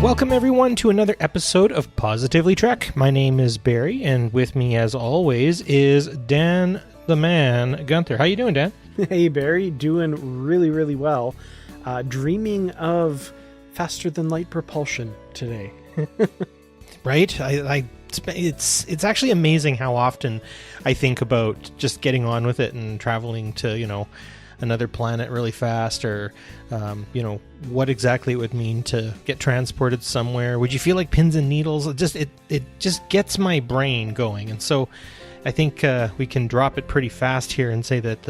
Welcome everyone to another episode of Positively Trek. My name is Barry, and with me as always is Dan the Man Gunther. How you doing, Dan? Hey Barry, doing really well. Dreaming of faster than light propulsion today. Right? It's actually amazing how often I think about just getting on with it and traveling to, another planet really fast, or what exactly it would mean to get transported somewhere. Would you feel like pins and needles? It just gets my brain going. And so I think we can drop it pretty fast here and say that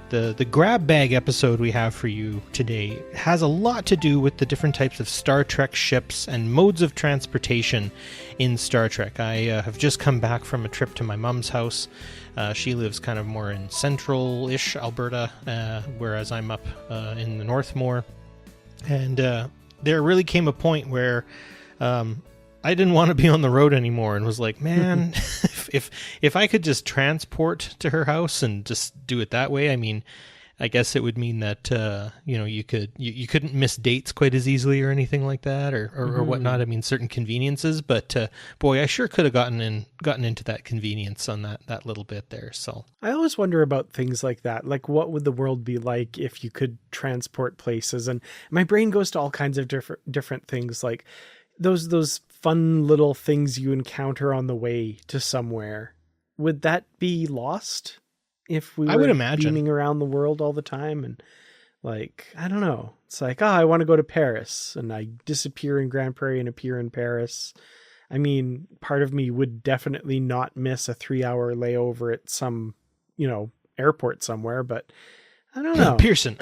the grab bag episode we have for you today has a lot to do with the different types of Star Trek ships and modes of transportation in Star Trek. I have just come back from a trip to my mom's house. She lives kind of more in central-ish Alberta, whereas I'm up in the north more. And there really came a point where I didn't want to be on the road anymore, and was like, man, if I could just transport to her house and just do it that way, I mean, I guess it would mean that you couldn't miss dates quite as easily or anything like that, or whatnot. I mean, certain conveniences, but boy, I sure could have gotten into that convenience on that little bit there. So I always wonder about things like that. Like, what would the world be like if you could transport places? And my brain goes to all kinds of different things, like those fun little things you encounter on the way to somewhere. Would that be lost if we were beaming around the world all the time? And like, I don't know. It's like, I want to go to Paris, and I disappear in Grand Prairie and appear in Paris. I mean, part of me would definitely not miss a 3-hour layover at some, airport somewhere, but I don't know. Pearson.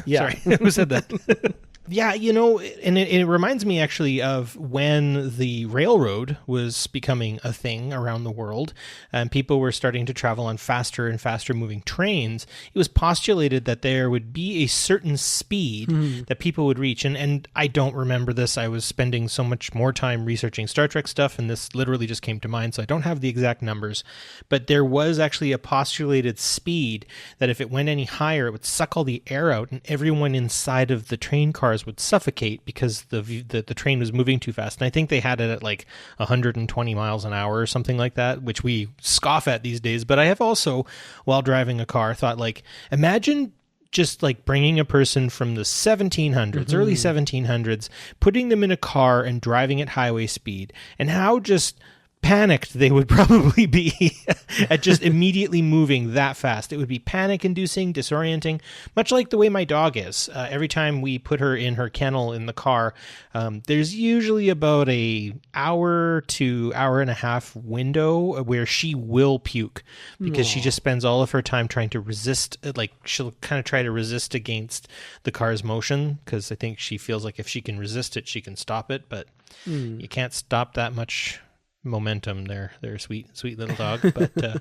Yeah. Sorry, who said that? Yeah, and it reminds me actually of when the railroad was becoming a thing around the world and people were starting to travel on faster and faster moving trains. It was postulated that there would be a certain speed that people would reach. And I don't remember this. I was spending so much more time researching Star Trek stuff, and this literally just came to mind, so I don't have the exact numbers. But there was actually a postulated speed that if it went any higher, it would suck all the air out, and everyone inside of the train cars would suffocate because the train was moving too fast. And I think they had it at like 120 miles an hour or something like that, which we scoff at these days. But I have also, while driving a car, thought, like, imagine just like bringing a person from the 1700s, early 1700s, putting them in a car and driving at highway speed, and how just panicked they would probably be at just immediately moving that fast. It would be panic-inducing, disorienting, much like the way my dog is. Every time we put her in her kennel in the car, there's usually about an hour to hour and a half window where she will puke because she just spends all of her time trying to resist. Like, she'll kind of try to resist against the car's motion because I think she feels like if she can resist it, she can stop it, but you can't stop that much momentum. They're sweet little dog, but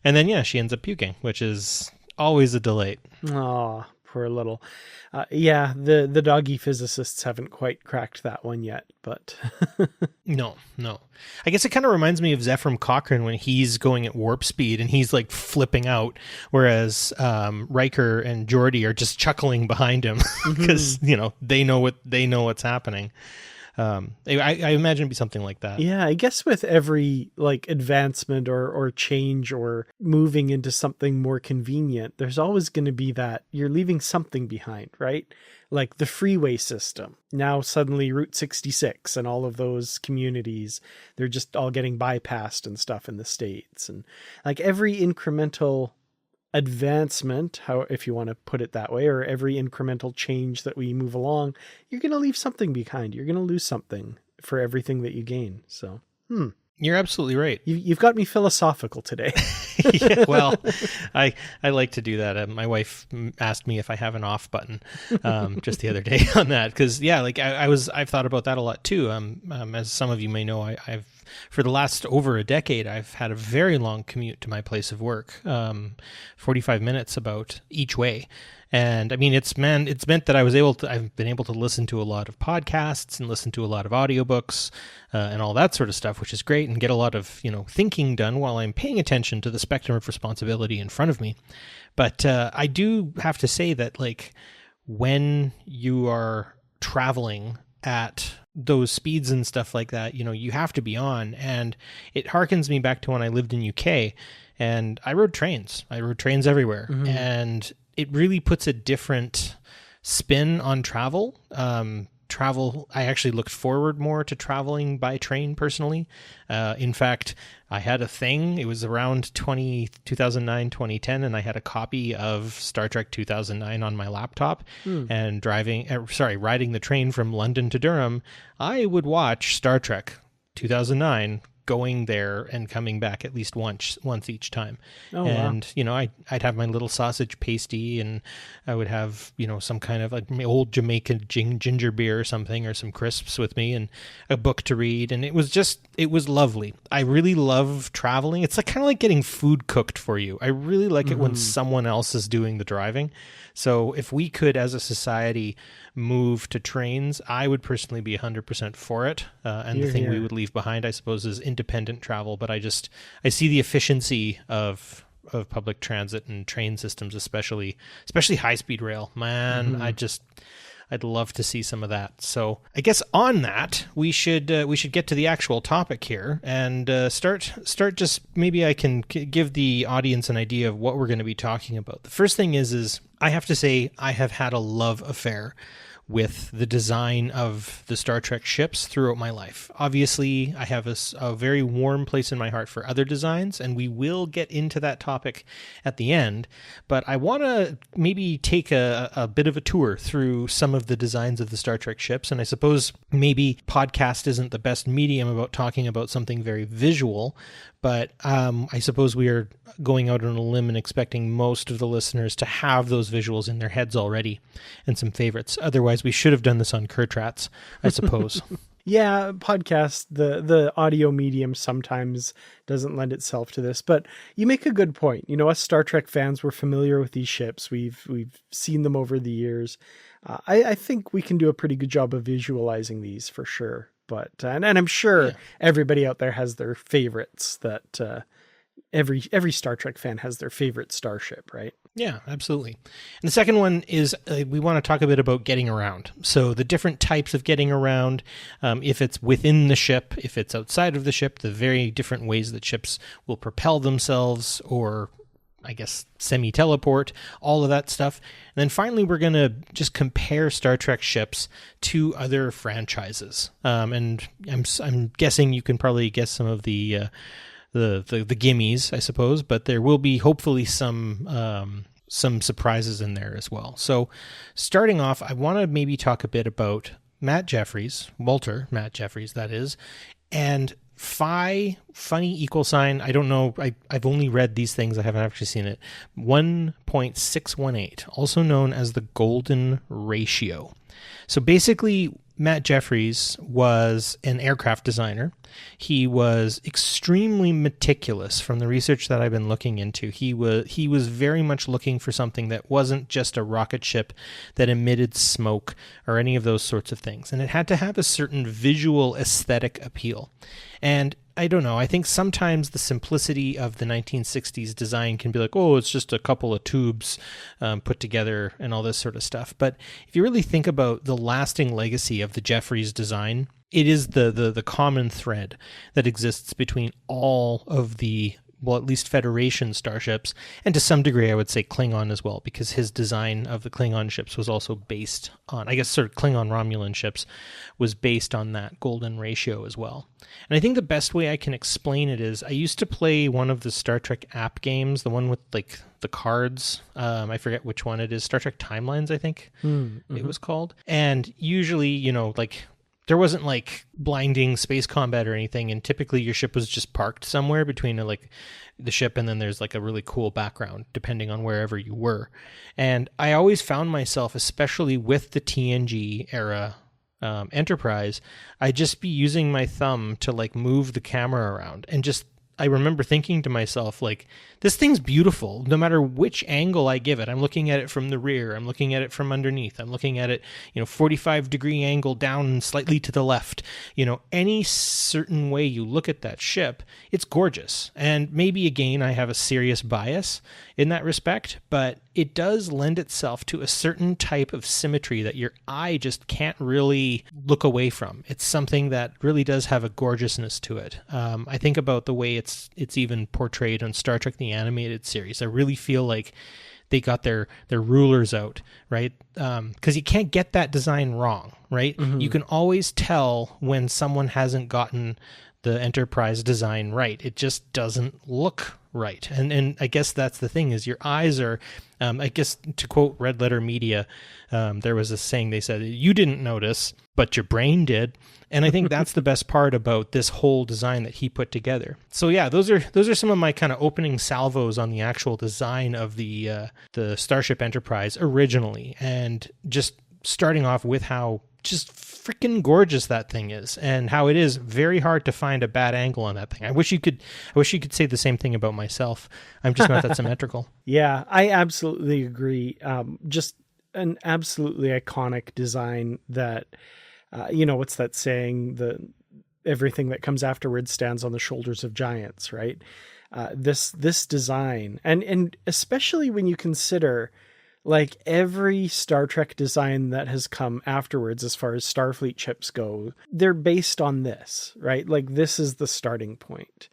and then she ends up puking, which is always a delight. Oh, poor little. The doggy physicists haven't quite cracked that one yet, but no. I guess it kind of reminds me of Zefram Cochrane when he's going at warp speed and he's like flipping out, whereas Riker and Geordi are just chuckling behind him because they know what's happening. I imagine it'd be something like that. Yeah, I guess with every like advancement or change or moving into something more convenient, there's always going to be that you're leaving something behind, right? Like the freeway system. Now suddenly Route 66 and all of those communities, they're just all getting bypassed and stuff in the States. And like every incremental advancement, if you want to put it that way, or every incremental change that we move along, you're going to leave something behind. You're going to lose something for everything that you gain. So, You're absolutely right. You've got me philosophical today. Yeah, well, I like to do that. My wife asked me if I have an off button just the other day on that because I've thought about that a lot too. As some of you may know, I've for the last over a decade I've had a very long commute to my place of work, 45 minutes about each way. And I mean, it's meant that I've been able to listen to a lot of podcasts and listen to a lot of audiobooks and all that sort of stuff, which is great, and get a lot of, thinking done while I'm paying attention to the spectrum of responsibility in front of me. But I do have to say that, like, when you are traveling at those speeds and stuff like that, you have to be on. And it harkens me back to when I lived in UK and I rode trains. I rode trains everywhere. Mm-hmm. And it really puts a different spin on travel. I actually looked forward more to traveling by train personally. In fact, I had a thing. It was around 2009, 2010, and I had a copy of Star Trek 2009 on my laptop. And riding the train from London to Durham, I would watch Star Trek 2009 going there and coming back at least once each time. And wow. I'd have my little sausage pasty, and I would have some kind of like old Jamaican ginger beer or something, or some crisps with me, and a book to read. And it was lovely. I really love traveling. It's like kind of like getting food cooked for you. I really like it when someone else is doing the driving. So if we could, as a society, move to trains, I would personally be 100% for it. And the thing we would leave behind, I suppose, is independent travel. But I see the efficiency of public transit and train systems, especially high-speed rail. Man, I'd love to see some of that. So I guess on that, we should get to the actual topic here and start. Just maybe I can give the audience an idea of what we're going to be talking about. The first thing is I have to say I have had a love affair with the design of the Star Trek ships throughout my life. Obviously, I have a very warm place in my heart for other designs, and we will get into that topic at the end. But I want to maybe take a bit of a tour through some of the designs of the Star Trek ships, and I suppose maybe podcast isn't the best medium about talking about something very visual, but I suppose we are going out on a limb and expecting most of the listeners to have those visuals in their heads already and some favorites. Otherwise, we should have done this on Kurtrats, I suppose. Yeah, podcast, the audio medium sometimes doesn't lend itself to this, but you make a good point. Us Star Trek fans, we're familiar with these ships. We've seen them over the years. I think we can do a pretty good job of visualizing these for sure. But and I'm sure everybody out there has their favorites. That every Star Trek fan has their favorite starship, right? Yeah, absolutely. And the second one is we want to talk a bit about getting around. So the different types of getting around, if it's within the ship, if it's outside of the ship, the very different ways that ships will propel themselves, or I guess semi-teleport, all of that stuff. And then finally, we're going to just compare Star Trek ships to other franchises. And I'm guessing you can probably guess some of the gimmies, I suppose, but there will be hopefully some surprises in there as well. So starting off, I want to maybe talk a bit about Matt Jefferies, Matt Jefferies, that is, and Phi, funny equal sign, I don't know, I've only read these things, I haven't actually seen it, 1.618, also known as the golden ratio. So basically, Matt Jefferies was an aircraft designer. He was extremely meticulous from the research that I've been looking into. He was very much looking for something that wasn't just a rocket ship that emitted smoke or any of those sorts of things. And it had to have a certain visual aesthetic appeal. And I don't know, I think sometimes the simplicity of the 1960s design can be like, oh, it's just a couple of tubes put together and all this sort of stuff. But if you really think about the lasting legacy of the Jefferies design, it is the common thread that exists between all of the, well, at least Federation starships, and to some degree I would say Klingon as well, because his design of the Klingon ships was also based on, I guess sort of Klingon-Romulan ships was based on that golden ratio as well. And I think the best way I can explain it is, I used to play one of the Star Trek app games, the one with like the cards, I forget which one it is, Star Trek Timelines, I think it was called. And usually, like, there wasn't like blinding space combat or anything, and typically your ship was just parked somewhere between like the ship and then there's like a really cool background depending on wherever you were. And I always found myself, especially with the TNG era Enterprise, I'd just be using my thumb to like move the camera around, and just I remember thinking to myself, like, this thing's beautiful no matter which angle I give it. I'm looking at it from the rear, I'm looking at it from underneath, I'm looking at it, 45-degree angle down and slightly to the left. Any certain way you look at that ship, it's gorgeous. And maybe, again, I have a serious bias in that respect, but it does lend itself to a certain type of symmetry that your eye just can't really look away from. It's something that really does have a gorgeousness to it. I think about the way it's even portrayed on Star Trek the Animated Series. I really feel like they got their rulers out, right? Because you can't get that design wrong, right? You can always tell when someone hasn't gotten the Enterprise design right. It just doesn't look right. And I guess that's the thing, is your eyes are, I guess to quote Red Letter Media, there was a saying, they said, you didn't notice, but your brain did. And I think that's the best part about this whole design that he put together. So yeah, those are some of my kind of opening salvos on the actual design of the Starship Enterprise originally, and just starting off with how just freaking gorgeous that thing is, and how it is very hard to find a bad angle on that thing. I wish you could say the same thing about myself. I'm just not that symmetrical. Yeah, I absolutely agree. Just an absolutely iconic design that, what's that saying? Everything that comes afterwards stands on the shoulders of giants, right? This design, and especially when you consider, like, every Star Trek design that has come afterwards, as far as Starfleet ships go, they're based on this, right? Like, this is the starting point.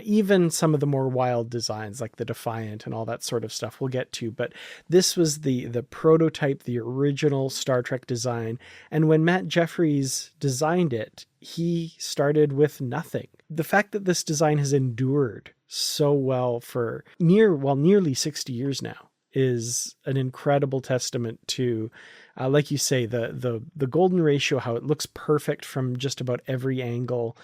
Even some of the more wild designs, like the Defiant and all that sort of stuff, we'll get to. But this was the prototype, the original Star Trek design. And when Matt Jefferies designed it, he started with nothing. The fact that this design has endured so well for nearly 60 years now is an incredible testament to, like you say, the golden ratio, how it looks perfect from just about every angle,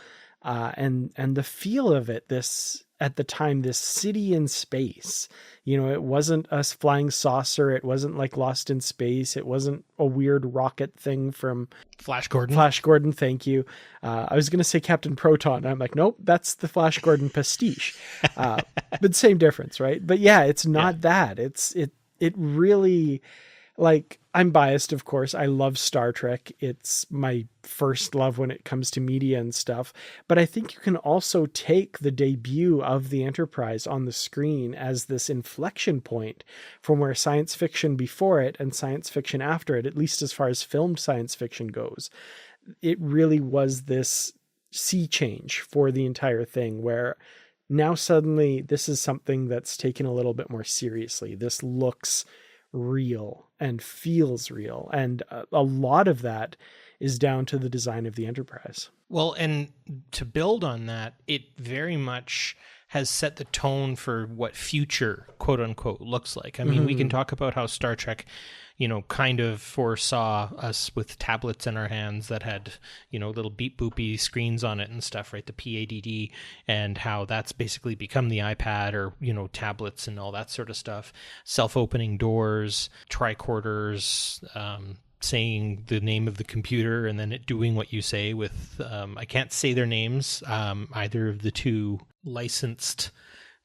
and the feel of it. This, at the time, this city in space. It wasn't a flying saucer. It wasn't like Lost in Space. It wasn't a weird rocket thing from Flash Gordon. Flash Gordon, thank you. I was going to say Captain Proton. I'm like, nope, that's the Flash Gordon pastiche. But same difference, right? But yeah, it's not that. It really, like, I'm biased, of course. I love Star Trek. It's my first love when it comes to media and stuff. But I think you can also take the debut of the Enterprise on the screen as this inflection point from where science fiction before it and science fiction after it, at least as far as filmed science fiction goes, it really was this sea change for the entire thing, where now suddenly this is something that's taken a little bit more seriously. This looks real and feels real, and a lot of that is down to the design of the Enterprise. Well, and to build on that, it very much has set the tone for what future, quote unquote, looks like. I mean, we can talk about how Star Trek, kind of foresaw us with tablets in our hands that had, little beep boopy screens on it and stuff, right? The PADD, and how that's basically become the iPad, or, tablets and all that sort of stuff. Self-opening doors, tricorders, saying the name of the computer and then it doing what you say with, I can't say their names, either of the two licensed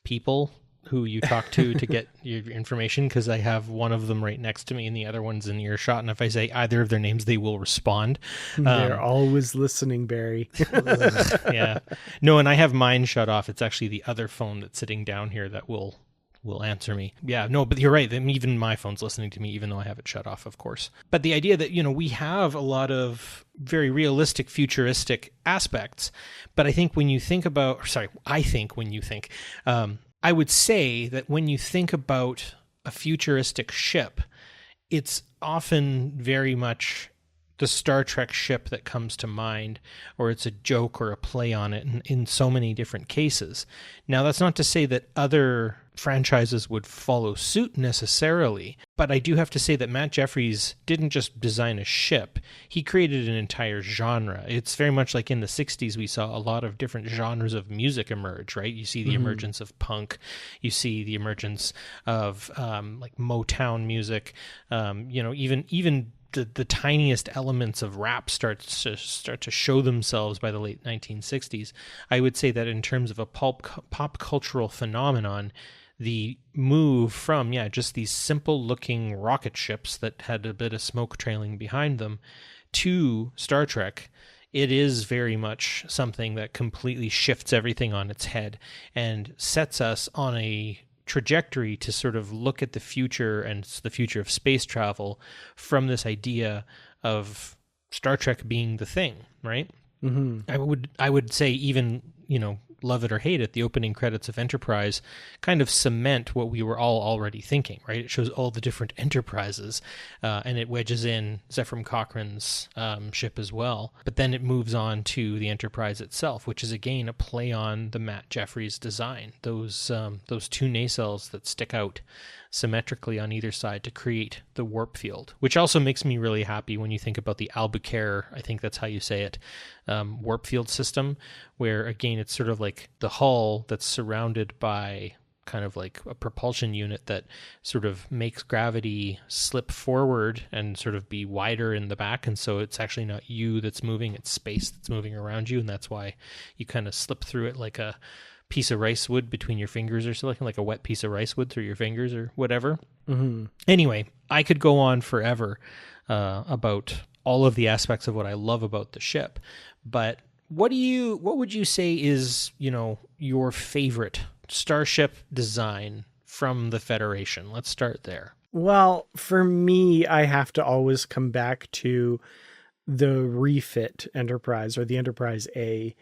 people who you talk to get your information, because I have one of them right next to me and the other one's in earshot, and if I say either of their names, they will respond. They're always listening, Barry. Yeah. No, and I have mine shut off. It's actually the other phone that's sitting down here that will answer me. Yeah, no, but you're right. Even my phone's listening to me, even though I have it shut off, of course. But the idea that, we have a lot of very realistic, futuristic aspects. But I think when you think about, I would say that when you think about a futuristic ship, it's often very much the Star Trek ship that comes to mind, or it's a joke or a play on it in so many different cases. Now, that's not to say that other franchises would follow suit necessarily, but I do have to say that Matt Jefferies didn't just design a ship, he created an entire genre. It's very much like in the 60s we saw a lot of different genres of music emerge, right? You see the emergence of punk, you see the emergence of like Motown music, even the tiniest elements of rap start to show themselves by the late 1960s. I would say that in terms of a pop cultural phenomenon, the move from, just these simple looking rocket ships that had a bit of smoke trailing behind them to Star Trek, it is very much something that completely shifts everything on its head and sets us on a trajectory to sort of look at the future and the future of space travel from this idea of Star Trek being the thing, right? Mm-hmm. I would say even, love it or hate it, the opening credits of Enterprise kind of cement what we were all already thinking, right? It shows all the different enterprises, and it wedges in Zephram Cochrane's ship as well. But then it moves on to the Enterprise itself, which is again a play on the Matt Jefferies design. Those two nacelles that stick out symmetrically on either side to create the warp field, which also makes me really happy when you think about the Albuquerque, I think that's how you say it, warp field system, where again it's sort of like the hull that's surrounded by kind of like a propulsion unit that sort of makes gravity slip forward and sort of be wider in the back, and so it's actually not you that's moving, it's space that's moving around you, and that's why you kind of slip through it like a piece of rice wood between your fingers or something, like a wet piece of rice wood through your fingers or whatever. Mm-hmm. Anyway, I could go on forever about all of the aspects of what I love about the ship, but what would you say is, your favorite starship design from the Federation? Let's start there. Well, for me, I have to always come back to the refit Enterprise, or the Enterprise A,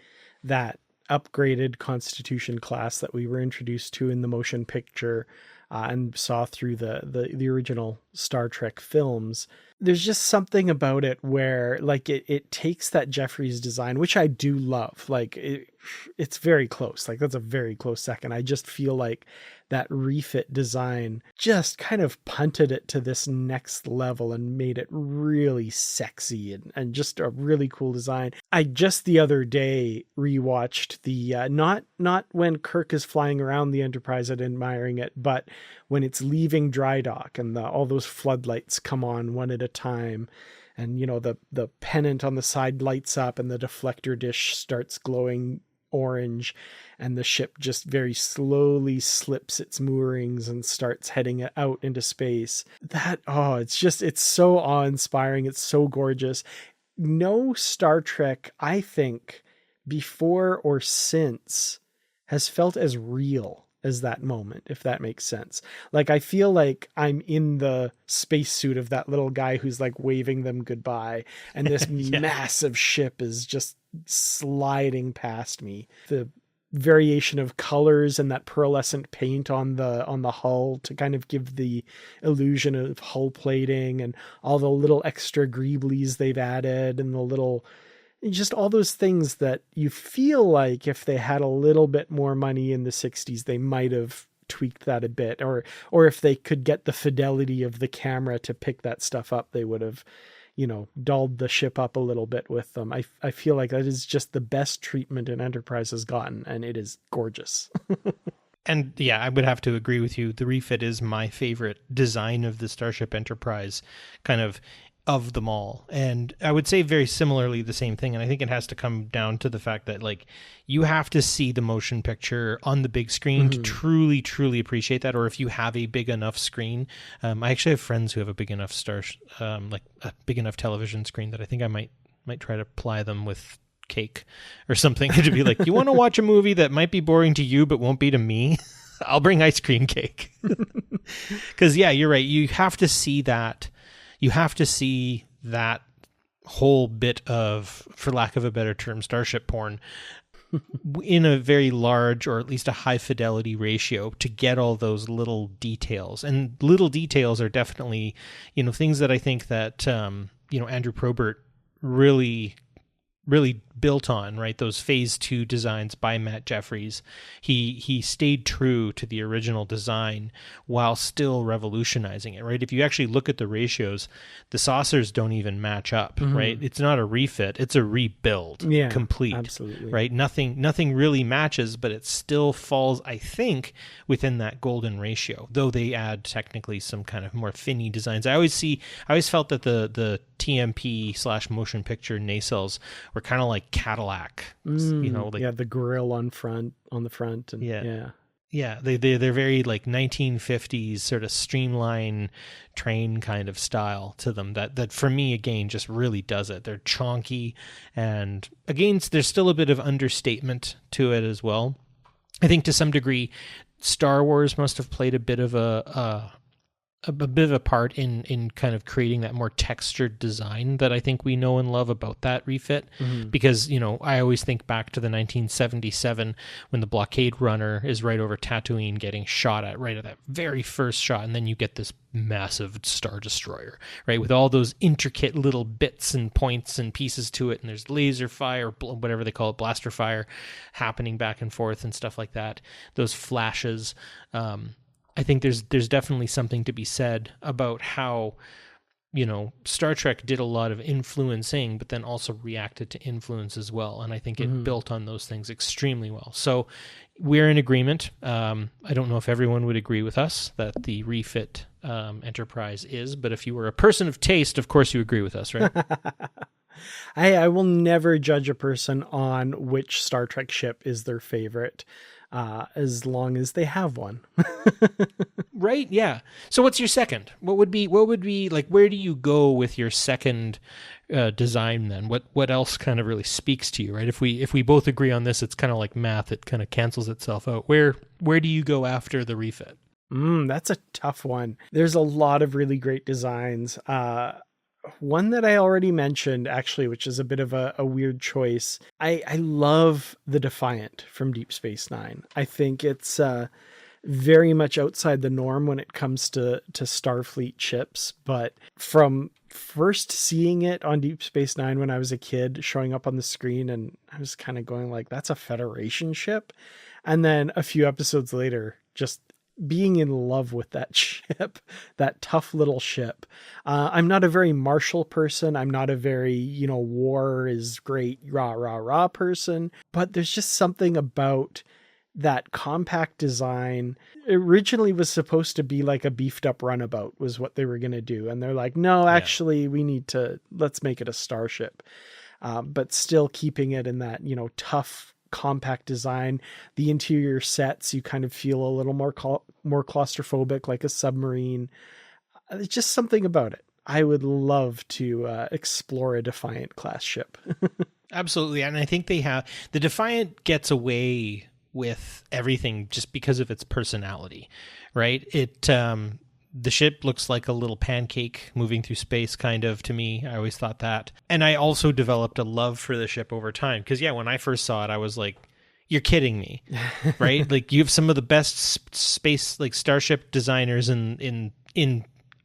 that upgraded Constitution class that we were introduced to in the motion picture and saw through the original Star Trek films. There's just something about it where like it takes that Jefferies design, which I do love. Like it's very close. Like that's a very close second. I just feel like that refit design just kind of punted it to this next level and made it really sexy and just a really cool design. I just the other day rewatched the not when Kirk is flying around the Enterprise and admiring it, but when it's leaving dry dock and all those floodlights come on one at a time, and the pennant on the side lights up and the deflector dish starts glowing orange, and the ship just very slowly slips its moorings and starts heading out into space. It's so awe-inspiring. It's so gorgeous. No Star Trek, I think, before or since, has felt as real as that moment, if that makes sense. Like I feel like I'm in the spacesuit of that little guy who's like waving them goodbye, and this Yeah. massive ship is just sliding past me. The variation of colors and that pearlescent paint on the hull to kind of give the illusion of hull plating, and all the little extra greeblies they've added, and the little just all those things that you feel like if they had a little bit more money in the 60s, they might have tweaked that a bit, or if they could get the fidelity of the camera to pick that stuff up, they would have, dolled the ship up a little bit with them. I feel like that is just the best treatment an Enterprise has gotten, and it is gorgeous. And yeah, I would have to agree with you. The refit is my favorite design of the Starship Enterprise, kind of them all. And I would say very similarly the same thing. And I think it has to come down to the fact that like you have to see the motion picture on the big screen to truly, truly appreciate that. Or if you have a big enough screen, I actually have friends who have a big enough like a big enough television screen that I think I might try to ply them with cake or something to be like, you want to watch a movie that might be boring to you but won't be to me? I'll bring ice cream cake. Because yeah, you're right. You have to see that. You have to see that whole bit of, for lack of a better term, starship porn in a very large, or at least a high fidelity ratio, to get all those little details. And little details are definitely, things that I think that, Andrew Probert really built on, right? Those phase 2 designs by Matt Jefferies. He stayed true to the original design while still revolutionizing it, right? If you actually look at the ratios, the saucers don't even match up, right? It's not a refit, it's a rebuild, complete. Absolutely. Right? Nothing really matches, but it still falls, I think, within that golden ratio, though they add technically some kind of more finny designs. I always felt that the TMP / motion picture nacelles were kind of like Cadillac, the grill on the front, and they're very like 1950s sort of streamline train kind of style to them that for me again just really does it. They're chonky, and again there's still a bit of understatement to it as well. I think to some degree Star Wars must have played a bit of a bit of a part in kind of creating that more textured design that I think we know and love about that refit. Because, you know, I always think back to the 1977 when the blockade runner is right over Tatooine getting shot at right at that very first shot. And then you get this massive Star Destroyer, right? With all those intricate little bits and points and pieces to it. And there's laser fire, whatever they call it, blaster fire happening back and forth and stuff like that. Those flashes, I think there's definitely something to be said about how, you know, Star Trek did a lot of influencing, but then also reacted to influence as well. And I think it built on those things extremely well. So we're in agreement. I don't know if everyone would agree with us that the refit Enterprise is, but if you were a person of taste, of course you agree with us, right? I will never judge a person on which Star Trek ship is their favorite. As long as they have one. Right. Yeah. So what's your second? What would be like, where do you go with your second design then? What else kind of really speaks to you, right? If we both agree on this, it's kind of like math. It kind of cancels itself out. Where do you go after the refit? That's a tough one. There's a lot of really great designs. One that I already mentioned, actually, which is a bit of a weird choice. I love the Defiant from Deep Space Nine. I think it's very much outside the norm when it comes to Starfleet ships. But from first seeing it on Deep Space Nine when I was a kid, showing up on the screen, and I was kind of going like, that's a Federation ship. And then a few episodes later, just being in love with that ship, that tough little ship. I'm not a very martial person. I'm not a very, you know, war is great, rah, rah, rah person. But there's just something about that compact design. It originally was supposed to be like a beefed up runabout was what they were going to do. And they're like, no, actually, let's make it a starship. But still keeping it in that, you know, tough, compact design. The interior sets, you kind of feel a little more claustrophobic, like a submarine. There's just something about it. I would love to explore a Defiant class ship. Absolutely. And I think the Defiant gets away with everything just because of its personality, right? The ship looks like a little pancake moving through space, kind of, to me. I always thought that. And I also developed a love for the ship over time. Because, yeah, when I first saw it, I was like, you're kidding me, right? Like, you have some of the best space, like, starship designers in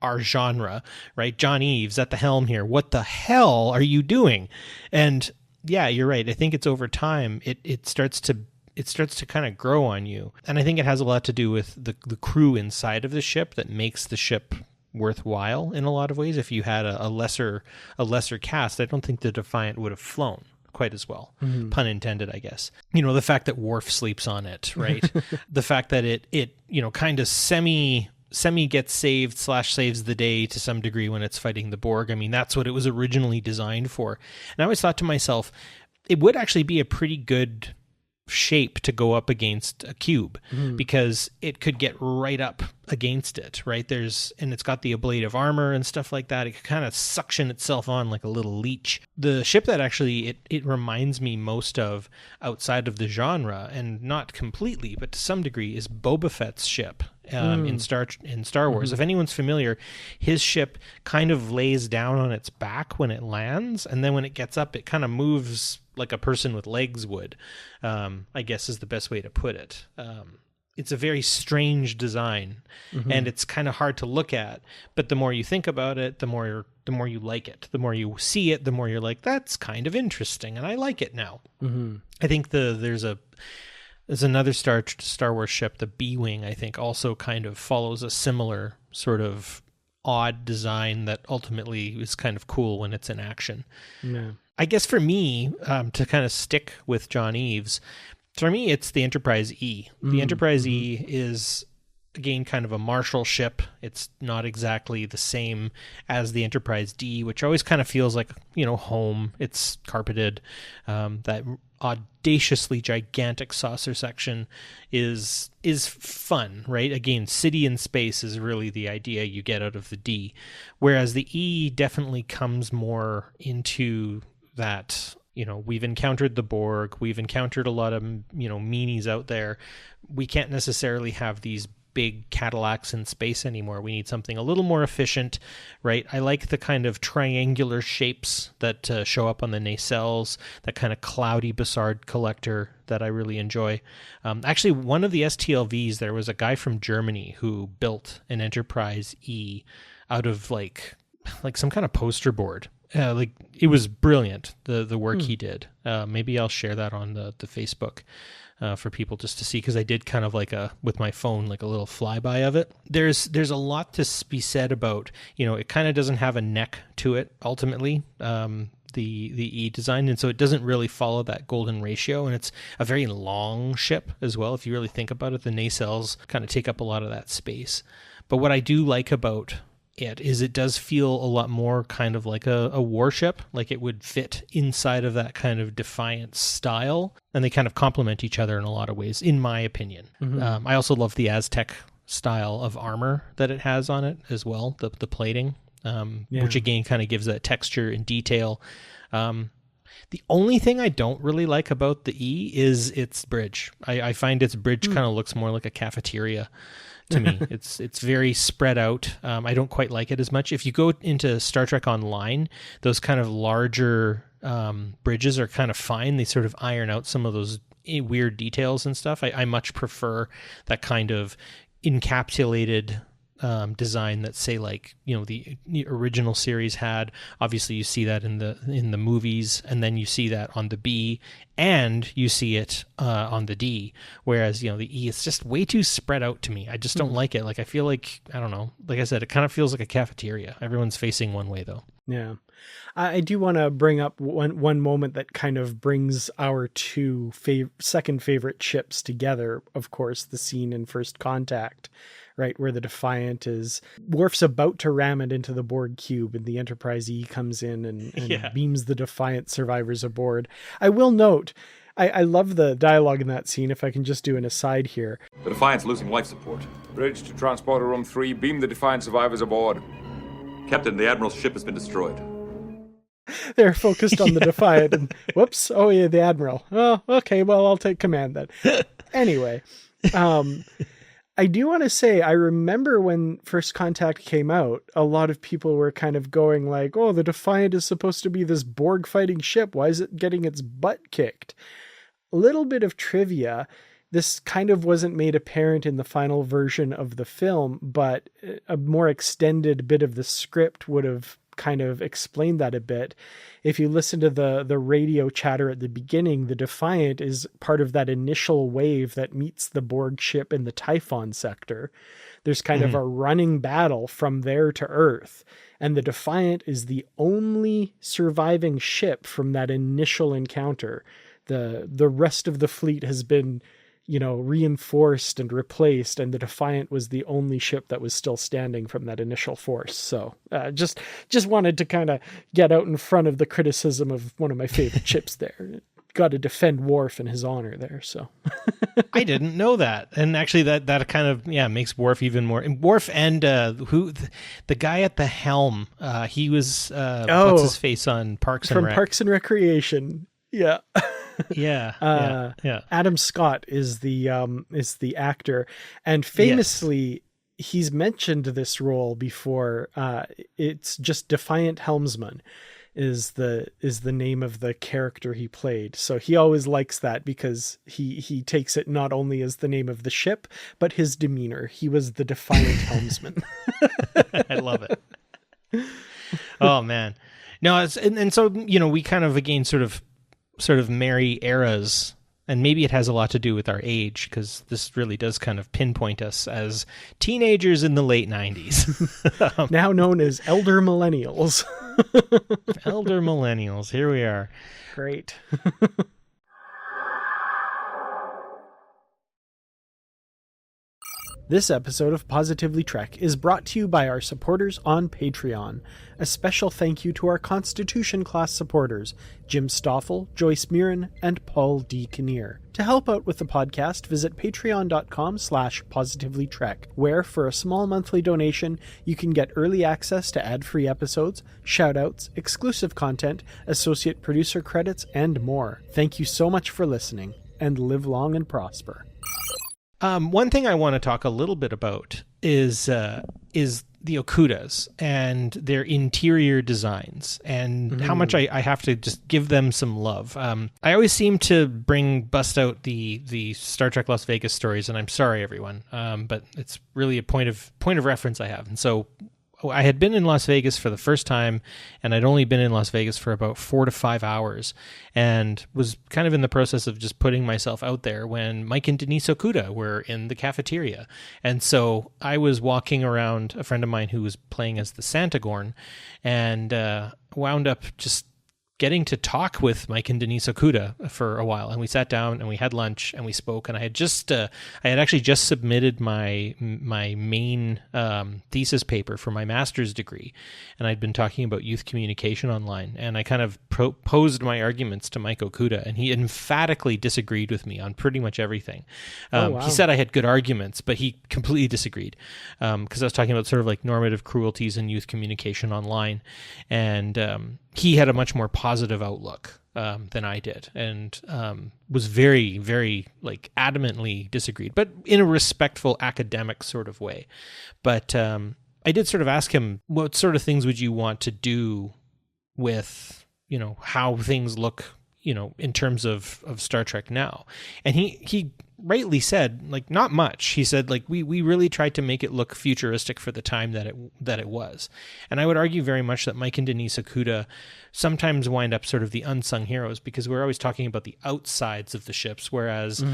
our genre, right? John Eves at the helm here. What the hell are you doing? And, yeah, you're right. I think it's over time. It starts to kind of grow on you. And I think it has a lot to do with the crew inside of the ship that makes the ship worthwhile in a lot of ways. If you had a lesser cast, I don't think the Defiant would have flown quite as well. Pun intended, I guess. You know, the fact that Worf sleeps on it, right? The fact that it you know, kind of semi gets saved / saves the day to some degree when it's fighting the Borg. I mean, that's what it was originally designed for. And I always thought to myself, it would actually be a pretty good shape to go up against a cube because it could get right up against it, right? And it's got the ablative armor and stuff like that. It could kind of suction itself on like a little leech. The ship that actually it reminds me most of outside of the genre, and not completely, but to some degree, is Boba Fett's ship in Star Wars. If anyone's familiar, his ship kind of lays down on its back when it lands, and then when it gets up, it kind of moves like a person with legs would, I guess is the best way to put it. It's a very strange design, and it's kind of hard to look at, but the more you think about it, the more you like it. The more you see it, the more you're like, that's kind of interesting, and I like it now. I think there's another Star Wars ship, the B-Wing, I think also kind of follows a similar sort of odd design that ultimately is kind of cool when it's in action. Yeah. I guess for me, to kind of stick with John Eves, for me, it's the Enterprise E. The Enterprise E is, again, kind of a Marshall ship. It's not exactly the same as the Enterprise D, which always kind of feels like, you know, home. It's carpeted. That audaciously gigantic saucer section is fun, right? Again, city in space is really the idea you get out of the D, whereas the E definitely comes more into that we've encountered the Borg, we've encountered a lot of, meanies out there. We can't necessarily have these big Cadillacs in space anymore. We need something a little more efficient, right? I like the kind of triangular shapes that show up on the nacelles, that kind of cloudy Bassard collector that I really enjoy. Actually, one of the STLVs, there was a guy from Germany who built an Enterprise E out of like some kind of poster board. It was brilliant, the work he did. Maybe I'll share that on the Facebook for people just to see, because I did kind of with my phone, like a little flyby of it. There's a lot to be said about, it kind of doesn't have a neck to it ultimately, the E design, and so it doesn't really follow that golden ratio, and it's a very long ship as well. If you really think about it, the nacelles kind of take up a lot of that space. But what I do like about it does feel a lot more kind of like a warship, like it would fit inside of that kind of Defiant style, and they kind of complement each other in a lot of ways, in my opinion. Mm-hmm. I also love the Aztec style of armor that it has on it as well, the plating, which again kind of gives that texture and detail. The only thing I don't really like about the E is its bridge. I find its bridge kind of looks more like a cafeteria to me. It's very spread out. I don't quite like it as much. If you go into Star Trek Online, those kind of larger bridges are kind of fine. They sort of iron out some of those weird details and stuff. I much prefer that kind of encapsulated design that, say, like, the original series had. Obviously you see that in the movies, and then you see that on the B, and you see it on the D, whereas the E is just way too spread out to me. I just don't like it. Like, I feel like, I don't know, like I said, it kind of feels like a cafeteria. Everyone's facing one way though. Yeah. I do want to bring up one moment that kind of brings our two second favorite ships together. Of course, the scene in First Contact, right, where the Defiant Worf's about to ram it into the Borg cube, and the Enterprise E comes in and beams the Defiant survivors aboard. I will note, I love the dialogue in that scene, if I can just do an aside here. The Defiant's losing life support. Bridge to Transporter Room 3, beam the Defiant survivors aboard. Captain, the Admiral's ship has been destroyed. They're focused on the Defiant, and whoops, oh yeah, the Admiral. Oh, okay, well, I'll take command then. Anyway, I do want to say, I remember when First Contact came out, a lot of people were kind of going like, oh, the Defiant is supposed to be this Borg fighting ship. Why is it getting its butt kicked? A little bit of trivia. This kind of wasn't made apparent in the final version of the film, but a more extended bit of the script would have kind of explained that a bit. If you listen to the radio chatter at the beginning, the Defiant is part of that initial wave that meets the Borg ship in the Typhon sector. There's kind of a running battle from there to Earth, and the Defiant is the only surviving ship from that initial encounter. The rest of the fleet has been, reinforced and replaced, and the Defiant was the only ship that was still standing from that initial force. So just wanted to kind of get out in front of the criticism of one of my favorite ships there. Got to defend Worf and his honor there. So I didn't know that, and actually that kind of makes Worf even more. And Worf and the guy at the helm, he was what's his face on Parks and Recreation. Yeah. Yeah. Adam Scott is the actor, and famously he's mentioned this role before. It's just Defiant Helmsman is the name of the character he played. So he always likes that, because he takes it not only as the name of the ship, but his demeanor. He was the Defiant Helmsman. I love it. Oh man. No, and so we kind of again sort of marry eras, and maybe it has a lot to do with our age, because this really does kind of pinpoint us as teenagers in the late 90s. Now known as elder millennials. Elder millennials, here we are. Great. This episode of Positively Trek is brought to you by our supporters on Patreon. A special thank you to our Constitution class supporters, Jim Stoffel, Joyce Murin, and Paul D. Kinnear. To help out with the podcast, visit patreon.com/positivelytrek, where for a small monthly donation, you can get early access to ad-free episodes, shoutouts, exclusive content, associate producer credits, and more. Thank you so much for listening, and live long and prosper. One thing I want to talk a little bit about is the Okudas and their interior designs and how much I have to just give them some love. I always seem to bust out the Star Trek Las Vegas stories, and I'm sorry, everyone, but it's really a point of reference I have. And so I had been in Las Vegas for the first time, and I'd only been in Las Vegas for about 4 to 5 hours, and was kind of in the process of just putting myself out there when Mike and Denise Okuda were in the cafeteria. And so I was walking around a friend of mine who was playing as the Santagorn, and wound up just getting to talk with Mike and Denise Okuda for a while, and we sat down and we had lunch and we spoke. And I had actually just submitted my main thesis paper for my master's degree, and I'd been talking about youth communication online, and I kind of posed my arguments to Mike Okuda, and he emphatically disagreed with me on pretty much everything. Wow. He said I had good arguments, but he completely disagreed because I was talking about sort of like normative cruelties in youth communication online, and he had a much more positive outlook than I did, and was very, very like adamantly disagreed, but in a respectful academic sort of way. But I did sort of ask him, what sort of things would you want to do with, how things look, in terms of Star Trek now? And he rightly said, like, not much. He said, like, we really tried to make it look futuristic for the time that it was. And I would argue very much that Mike and Denise Okuda sometimes wind up sort of the unsung heroes, because we're always talking about the outsides of the ships, whereas,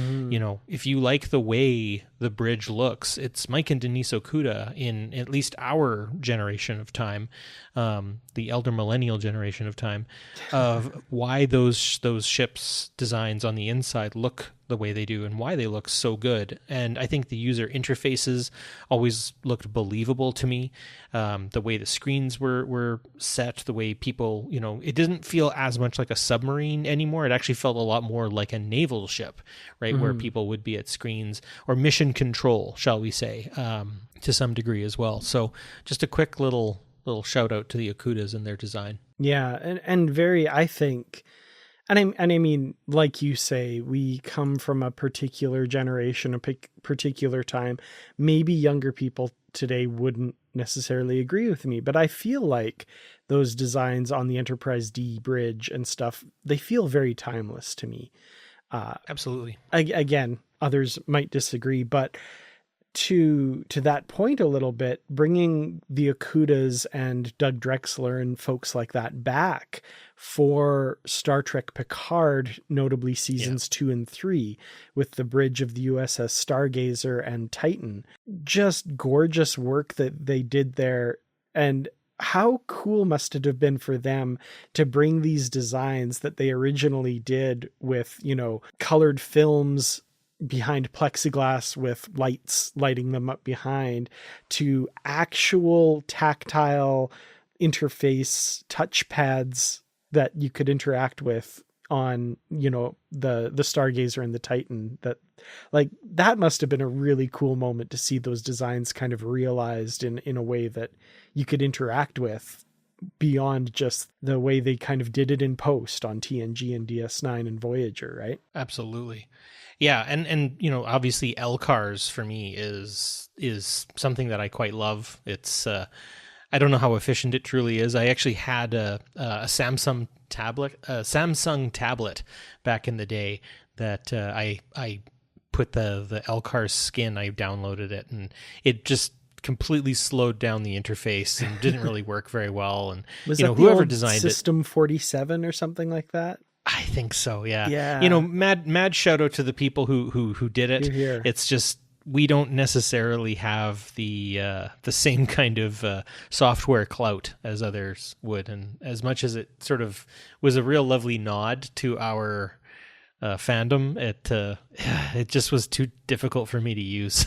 if you like the way the bridge looks, it's Mike and Denise Okuda in at least our generation of time, the elder millennial generation of time, of why those ships' designs on the inside look the way they do and why they look so good. And I think the user interfaces always looked believable to me. The way the screens were set, the way people, it didn't feel as much like a submarine anymore. It actually felt a lot more like a naval ship, right? Where people would be at screens, or mission control, shall we say, to some degree as well. So just a quick little shout out to the Okudas and their design. Yeah. And very, I think, and I mean, like you say, we come from a particular generation, a particular time. Maybe younger people today wouldn't necessarily agree with me, but I feel like those designs on the Enterprise D bridge and stuff, they feel very timeless to me. Absolutely. Again, others might disagree, but to that point a little bit, bringing the Okudas and Doug Drexler and folks like that back for Star Trek Picard, notably seasons 2 and 3, with the bridge of the U.S.S. Stargazer and Titan. Just gorgeous work that they did there. And how cool must it have been for them to bring these designs that they originally did with, colored films behind plexiglass with lights lighting them up behind, to actual tactile interface touchpads that you could interact with on, the Stargazer and the Titan. That must have been a really cool moment to see those designs kind of realized in a way that you could interact with beyond just the way they kind of did it in post on TNG and DS9 and Voyager, right? Absolutely. Yeah, and obviously LCARS for me is something that I quite love. It's I don't know how efficient it truly is. I actually had a Samsung tablet back in the day that I put the LCARS skin. I downloaded it, and it just completely slowed down the interface and didn't really work very well. And was that whoever designed System 47 or something like that? I think so, yeah. Yeah. Mad shout out to the people who did it. Here. It's just we don't necessarily have the same kind of software clout as others would, and as much as it sort of was a real lovely nod to our fandom, it just was too difficult for me to use.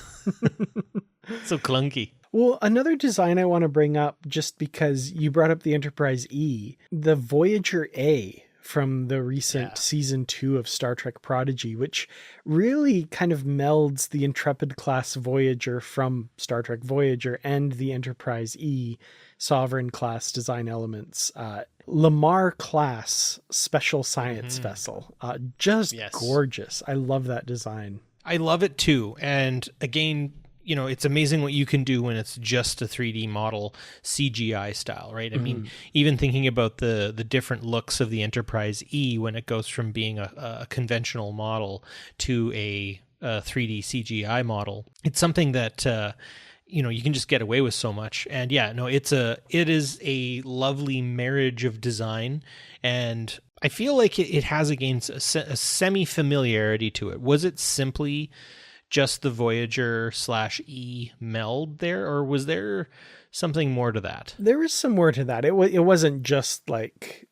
So clunky. Well, another design I want to bring up, just because you brought up the Enterprise E, the Voyager A from the recent season 2 of Star Trek Prodigy, which really kind of melds the Intrepid class Voyager from Star Trek Voyager and the Enterprise E Sovereign class design elements. Lamar class special science vessel. Just gorgeous. I love that design. I love it too. And again, it's amazing what you can do when it's just a 3D model, CGI style, right? I mean, even thinking about the different looks of the Enterprise E when it goes from being a conventional model to a 3D CGI model, it's something that you can just get away with so much. And it is a lovely marriage of design, and I feel like it has again a semi-familiarity to it. Was it simply just the Voyager /E meld there, or was there something more to that? There was some more to that. It wasn't just like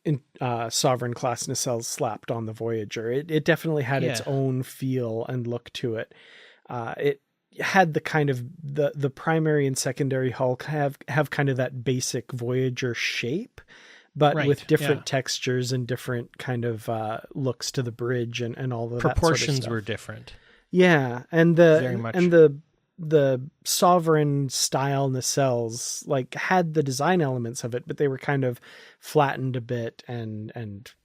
Sovereign class nacelles slapped on the Voyager. It definitely had its own feel and look to it. It had the kind of the primary and secondary hull have kind of that basic Voyager shape, but with different textures and different kind of looks to the bridge and all the proportions that sort of stuff. Were different. Yeah, and the Sovereign style nacelles had the design elements of it, but they were kind of flattened a bit, and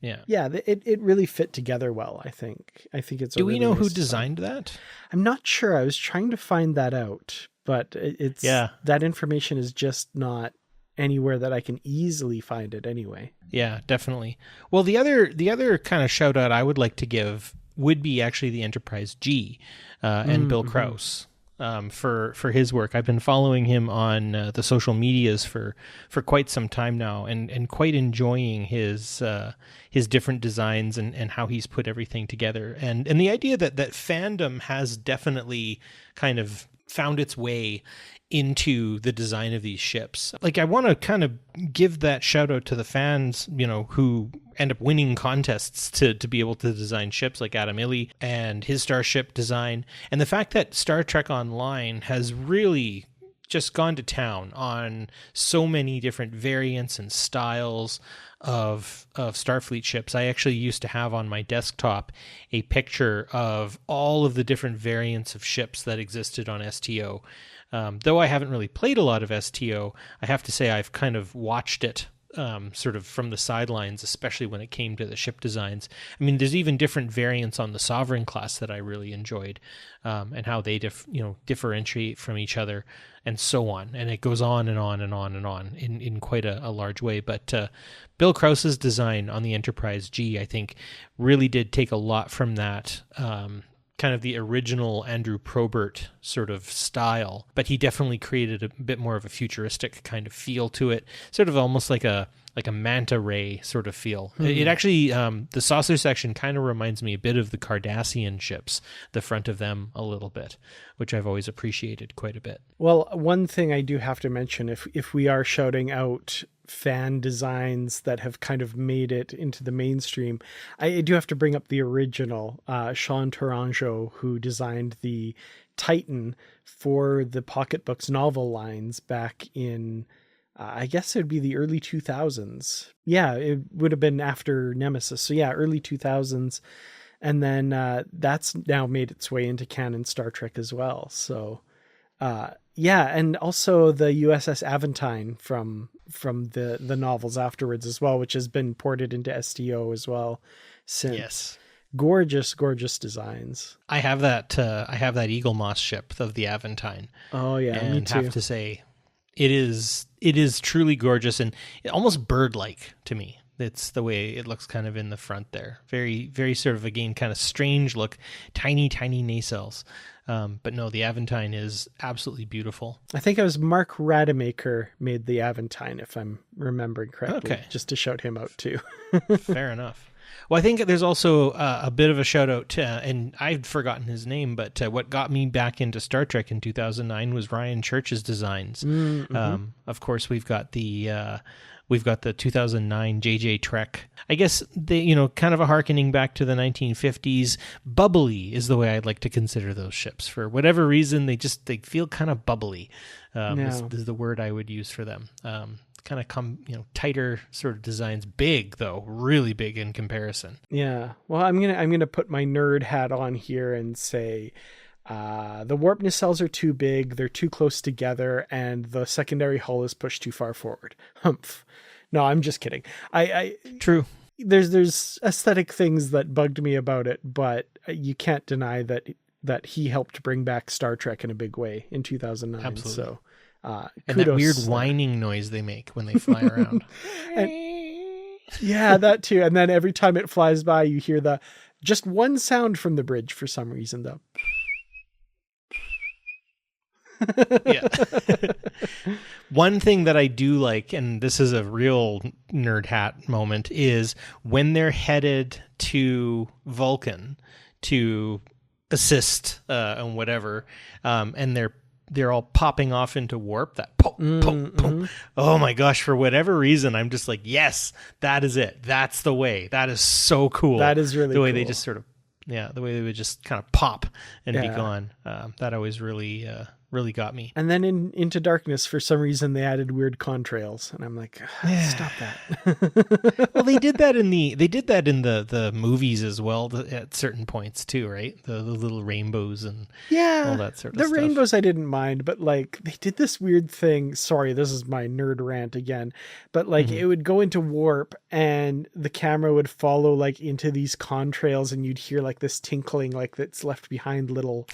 it really fit together well. I think it's. Do we know who designed that? I'm not sure. I was trying to find that out, but it's that information is just not anywhere that I can easily find it anyway. Yeah, definitely. Well, the other kind of shout out I would like to give would be actually the Enterprise G and Bill Krause for his work. I've been following him on the social medias for quite some time now, and quite enjoying his different designs and how he's put everything together. And the idea that fandom has definitely kind of found its way into the design of these ships. I want to kind of give that shout out to the fans, who end up winning contests to be able to design ships, like Adam Illy and his Starship design. And the fact that Star Trek Online has really just gone to town on so many different variants and styles of Starfleet ships. I actually used to have on my desktop a picture of all of the different variants of ships that existed on STO. Though I haven't really played a lot of STO, I have to say I've kind of watched it sort of from the sidelines, especially when it came to the ship designs. I mean, there's even different variants on the Sovereign class that I really enjoyed, and how they differentiate from each other, and so on. And it goes on and on and on and on in quite a large way. But Bill Krause's design on the Enterprise G, I think, really did take a lot from that kind of the original Andrew Probert sort of style, but he definitely created a bit more of a futuristic kind of feel to it, sort of almost like a manta ray sort of feel. It actually, the saucer section kind of reminds me a bit of the Cardassian ships, the front of them a little bit, which I've always appreciated quite a bit. Well, one thing I do have to mention, if we are shouting out fan designs that have kind of made it into the mainstream, I do have to bring up the original Sean Tourangeau, who designed the Titan for the Pocket Books novel lines back in I guess it would be the early 2000s. Yeah, it would have been after Nemesis. So yeah, early 2000s. And then that's now made its way into canon Star Trek as well. So and also the U.S.S. Aventine from the novels afterwards as well, which has been ported into STO as well since. Yes. Gorgeous designs. I have that Eagle Moss ship of the Aventine. Oh yeah, and me too. Have to say it is truly gorgeous and almost bird-like to me. It's the way it looks kind of in the front there. Very, very sort of, again, kind of strange look, tiny nacelles. But no, the Aventine is absolutely beautiful. I think it was Mark Rademacher made the Aventine, if I'm remembering correctly. Okay. Just to shout him out too. Fair enough. Well, I think there's also a bit of a shout out to, and I'd forgotten his name, but what got me back into Star Trek in 2009 was Ryan Church's designs. Of course, we've got the 2009 JJ Trek. I guess they, kind of a harkening back to the 1950s. Bubbly is the way I'd like to consider those ships. For whatever reason, they feel kind of bubbly. Is the word I would use for them. Kind of tighter sort of designs. Big though, really big in comparison. Yeah. Well, I'm gonna put my nerd hat on here and say the warp nacelles are too big, they're too close together, and the secondary hull is pushed too far forward. Humph. No, I'm just kidding. True. There's aesthetic things that bugged me about it, but you can't deny that he helped bring back Star Trek in a big way in 2009. Absolutely. So. And that weird whining noise they make when they fly around. Yeah, that too. And then every time it flies by, you hear just one sound from the bridge for some reason, though. Yeah. One thing that I do like, and this is a real nerd hat moment, is when they're headed to Vulcan to assist and whatever, and they're all popping off into warp. That poke, poke, poke. Oh my gosh, for whatever reason, I'm just like, yes, that is it. That's the way. That is so cool. That is really the way cool. they just sort of, the way they would just kind of pop and be gone. That always really got me. And then Into Darkness, for some reason, they added weird contrails, and I'm like, stop that. Well, they did that in the movies as well at certain points too, right? The little rainbows and all that sort of stuff. The rainbows I didn't mind, but like they did this weird thing. Sorry, this is my nerd rant again, but like it would go into warp and the camera would follow like into these contrails, and you'd hear like this tinkling, like that's left behind little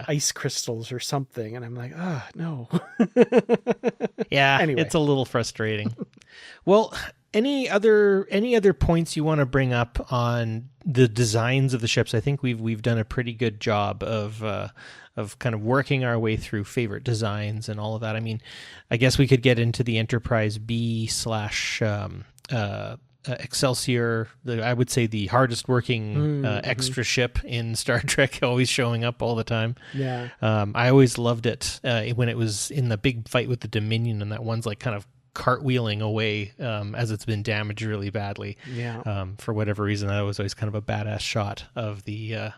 ice crystals or something, and I'm like, no. Yeah, anyway. It's a little frustrating. Well, any other points you want to bring up on the designs of the ships? I think we've done a pretty good job of kind of working our way through favorite designs and all of that. I mean, I guess we could get into the Enterprise B / Excelsior, I would say the hardest working extra ship in Star Trek, always showing up all the time. Yeah. I always loved it when it was in the big fight with the Dominion, and that one's like kind of cartwheeling away as it's been damaged really badly. Yeah. For whatever reason, that was always kind of a badass shot of the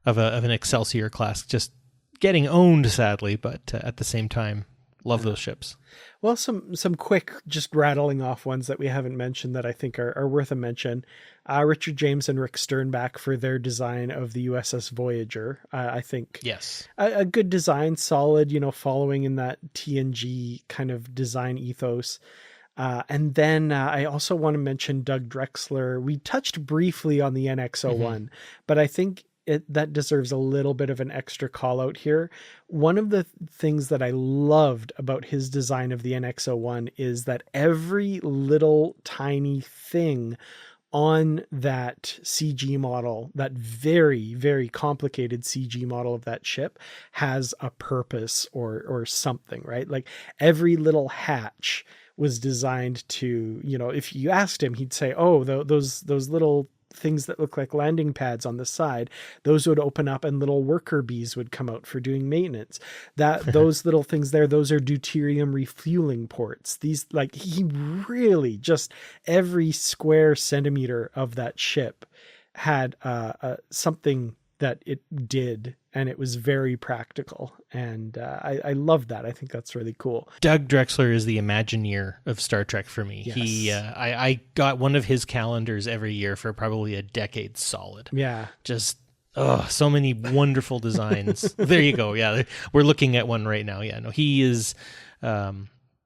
of an Excelsior class just getting owned, sadly, but at the same time, love those ships. Well, some quick, just rattling off ones that we haven't mentioned that I think are worth a mention. Richard James and Rick Sternbach for their design of the U.S.S. Voyager. I think yes, a good design, solid, following in that TNG kind of design ethos. And then I also want to mention Doug Drexler. We touched briefly on the NX-01, but I think that deserves a little bit of an extra call out here. One of the things that I loved about his design of the NX-01 is that every little tiny thing on that CG model, that very, very complicated CG model of that ship, has a purpose or something, right? Like every little hatch was designed to, if you asked him, he'd say, oh, those little things that look like landing pads on the side, those would open up and little worker bees would come out for doing maintenance. Those little things there, those are deuterium refueling ports. These, like, he really just every square centimeter of that ship had something that it did, and it was very practical. And I love that. I think that's really cool. Doug Drexler is the Imagineer of Star Trek for me. Yes. I got one of his calendars every year for probably a decade solid. Yeah. Just, so many wonderful designs. There you go. Yeah, we're looking at one right now. Yeah, no, he is...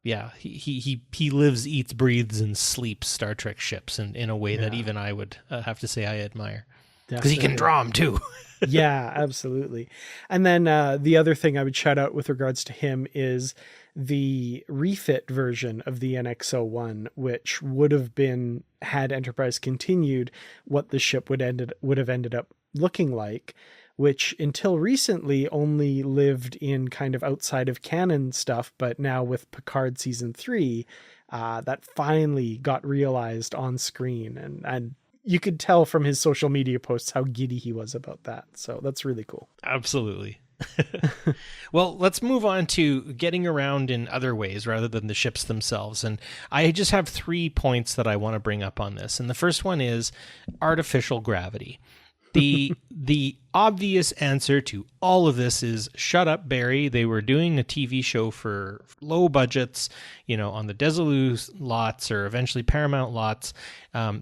he lives, eats, breathes, and sleeps Star Trek ships in a way that even I would have to say I admire. Because he can draw them too. Yeah, absolutely. And then the other thing I would shout out with regards to him is the refit version of the NX-01, which would have been, had Enterprise continued, what the ship would have ended up looking like, which until recently only lived in kind of outside of canon stuff, but now with Picard season 3, that finally got realized on screen. And you could tell from his social media posts how giddy he was about that. So that's really cool. Absolutely. Well, let's move on to getting around in other ways rather than the ships themselves. And I just have 3 points that I want to bring up on this. And the first one is artificial gravity. The obvious answer to all of this is shut up, Barry. They were doing a TV show for low budgets, on the Desilu lots or eventually Paramount lots.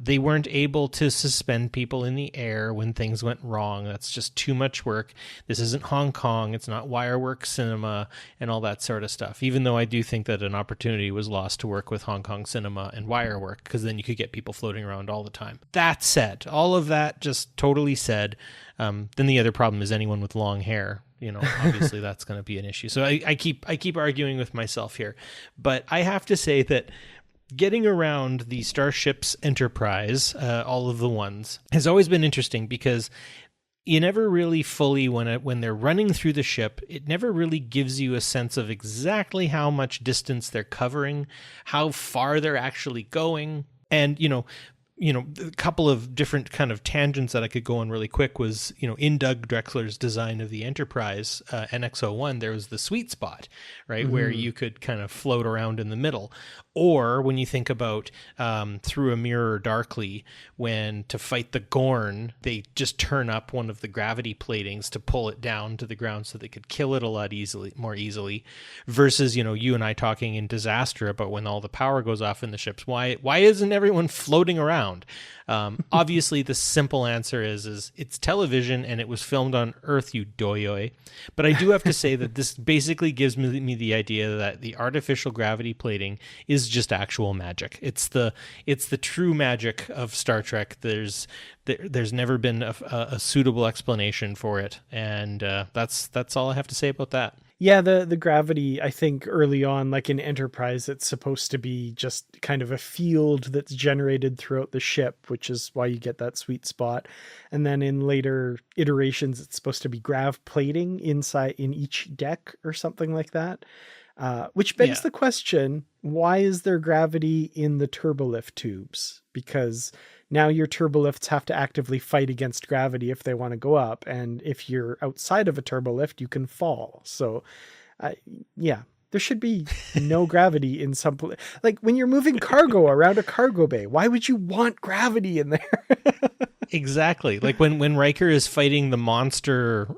They weren't able to suspend people in the air when things went wrong. That's just too much work. This isn't Hong Kong. It's not wirework cinema and all that sort of stuff, even though I do think that an opportunity was lost to work with Hong Kong cinema and wirework, because then you could get people floating around all the time. That said, all of that just totally said, then the other problem is anyone with long hair. Obviously that's going to be an issue. So I keep arguing with myself here, but I have to say that getting around the Starships Enterprise, all of the ones, has always been interesting, because you never really fully, when they're running through the ship, it never really gives you a sense of exactly how much distance they're covering, how far they're actually going. And, a couple of different kind of tangents that I could go on really quick was, in Doug Drexler's design of the Enterprise, NX-01, there was the sweet spot, right, where you could kind of float around in the middle. Or when you think about Through a Mirror Darkly, when to fight the Gorn, they just turn up one of the gravity platings to pull it down to the ground so they could kill it a lot more easily. Versus, you and I talking in Disaster about when all the power goes off in the ships. Why isn't everyone floating around? Obviously, the simple answer is it's television and it was filmed on Earth, you doyoy. But I do have to say that this basically gives me the idea that the artificial gravity plating is just actual magic. It's the true magic of Star Trek. There's never been a suitable explanation for it, and that's all I have to say about that. Yeah, the gravity, I think early on, like in Enterprise, it's supposed to be just kind of a field that's generated throughout the ship, which is why you get that sweet spot. And then in later iterations, it's supposed to be grav plating inside in each deck or something like that. Which begs the question, why is there gravity in the turbolift tubes? Because now your turbolifts have to actively fight against gravity if they want to go up. And if you're outside of a turbolift, you can fall. So, there should be no gravity in some place. Like when you're moving cargo around a cargo bay, why would you want gravity in there? Exactly. Like when Riker is fighting the monster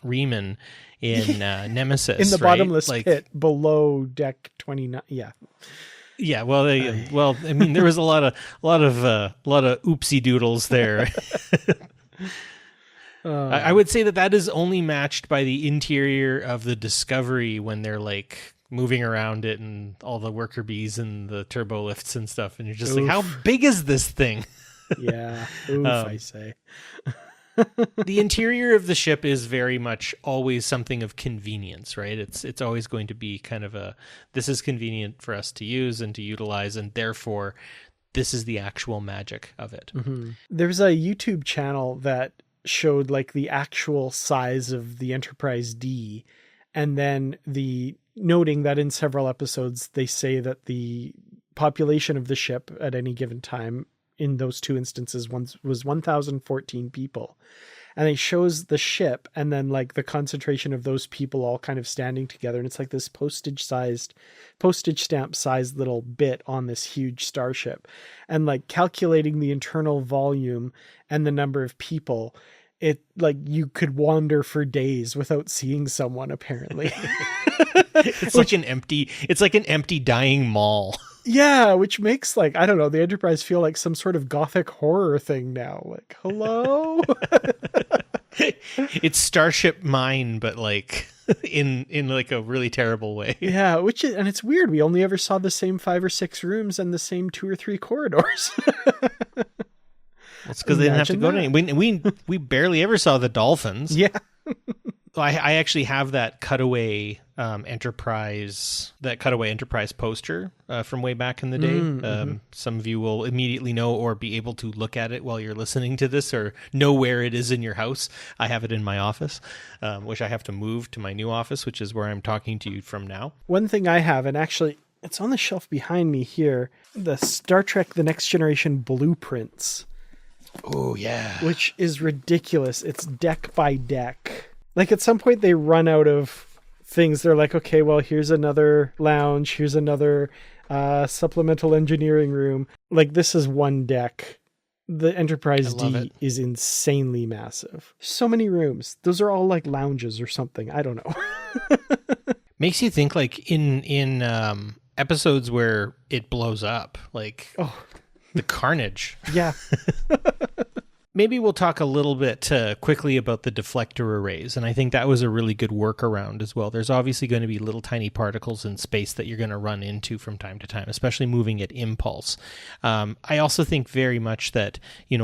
Riemann in Nemesis, in the right? bottomless pit below deck 29. Yeah. Yeah, well, I mean, there was a lot of oopsie doodles there. I would say that is only matched by the interior of the Discovery when they're like moving around it and all the worker bees and the turbo lifts and stuff, and you're just like, how big is this thing? Yeah, I say. The interior of the ship is very much always something of convenience, right? It's always going to be kind of this is convenient for us to use and to utilize, and therefore this is the actual magic of it. Mm-hmm. There's a YouTube channel that showed like the actual size of the Enterprise D, and then noting that in several episodes they say that the population of the ship at any given time in those two instances was 1,014 people. And it shows the ship and then like the concentration of those people all kind of standing together. And it's like this postage stamp sized little bit on this huge starship, and like calculating the internal volume and the number of people. It like you could wander for days without seeing someone, apparently. It's like an empty dying mall. Yeah, which makes like, I don't know, the Enterprise feel like some sort of gothic horror thing now. Like, hello? It's Starship Mine, but like in like a really terrible way. Yeah, and it's weird. We only ever saw the same 5 or 6 rooms and the same 2 or 3 corridors. It's because they didn't have to go to any. We barely ever saw the dolphins. Yeah. I actually have that cutaway Enterprise poster from way back in the day. Some of you will immediately know or be able to look at it while you're listening to this, or know where it is in your house. I have it in my office, which I have to move to my new office, which is where I'm talking to you from now. One thing I have, and actually It's on the shelf behind me here. The Star Trek The Next Generation blueprints. Oh, yeah. Which is ridiculous. It's deck by deck. Like at some point they run out of things. They're like, okay, well, here's another lounge. Here's another supplemental engineering room. Like this is one deck. The Enterprise D is insanely massive. So many rooms. Those are all like lounges or something. I don't know. Makes you think like in episodes where it blows up, like the carnage. Yeah. Maybe we'll talk a little bit quickly about the deflector arrays, and I think that was a really good workaround as well. There's obviously going to be little tiny particles in space that you're going to run into from time to time, especially moving at impulse. I also think very much that,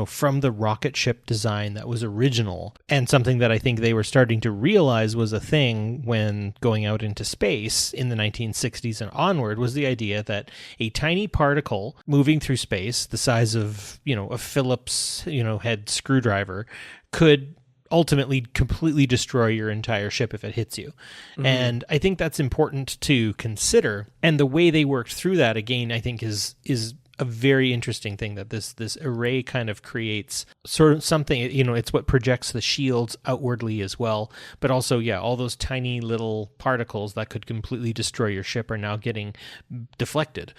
from the rocket ship design that was original, and something that I think they were starting to realize was a thing when going out into space in the 1960s and onward, was the idea that a tiny particle moving through space, the size of, a Phillips, head screwdriver, could ultimately completely destroy your entire ship if it hits you. Mm-hmm. And I think that's important to consider. And the way they worked through that, again, I think is a very interesting thing, that this array kind of creates sort of something, it's what projects the shields outwardly as well. But also, all those tiny little particles that could completely destroy your ship are now getting deflected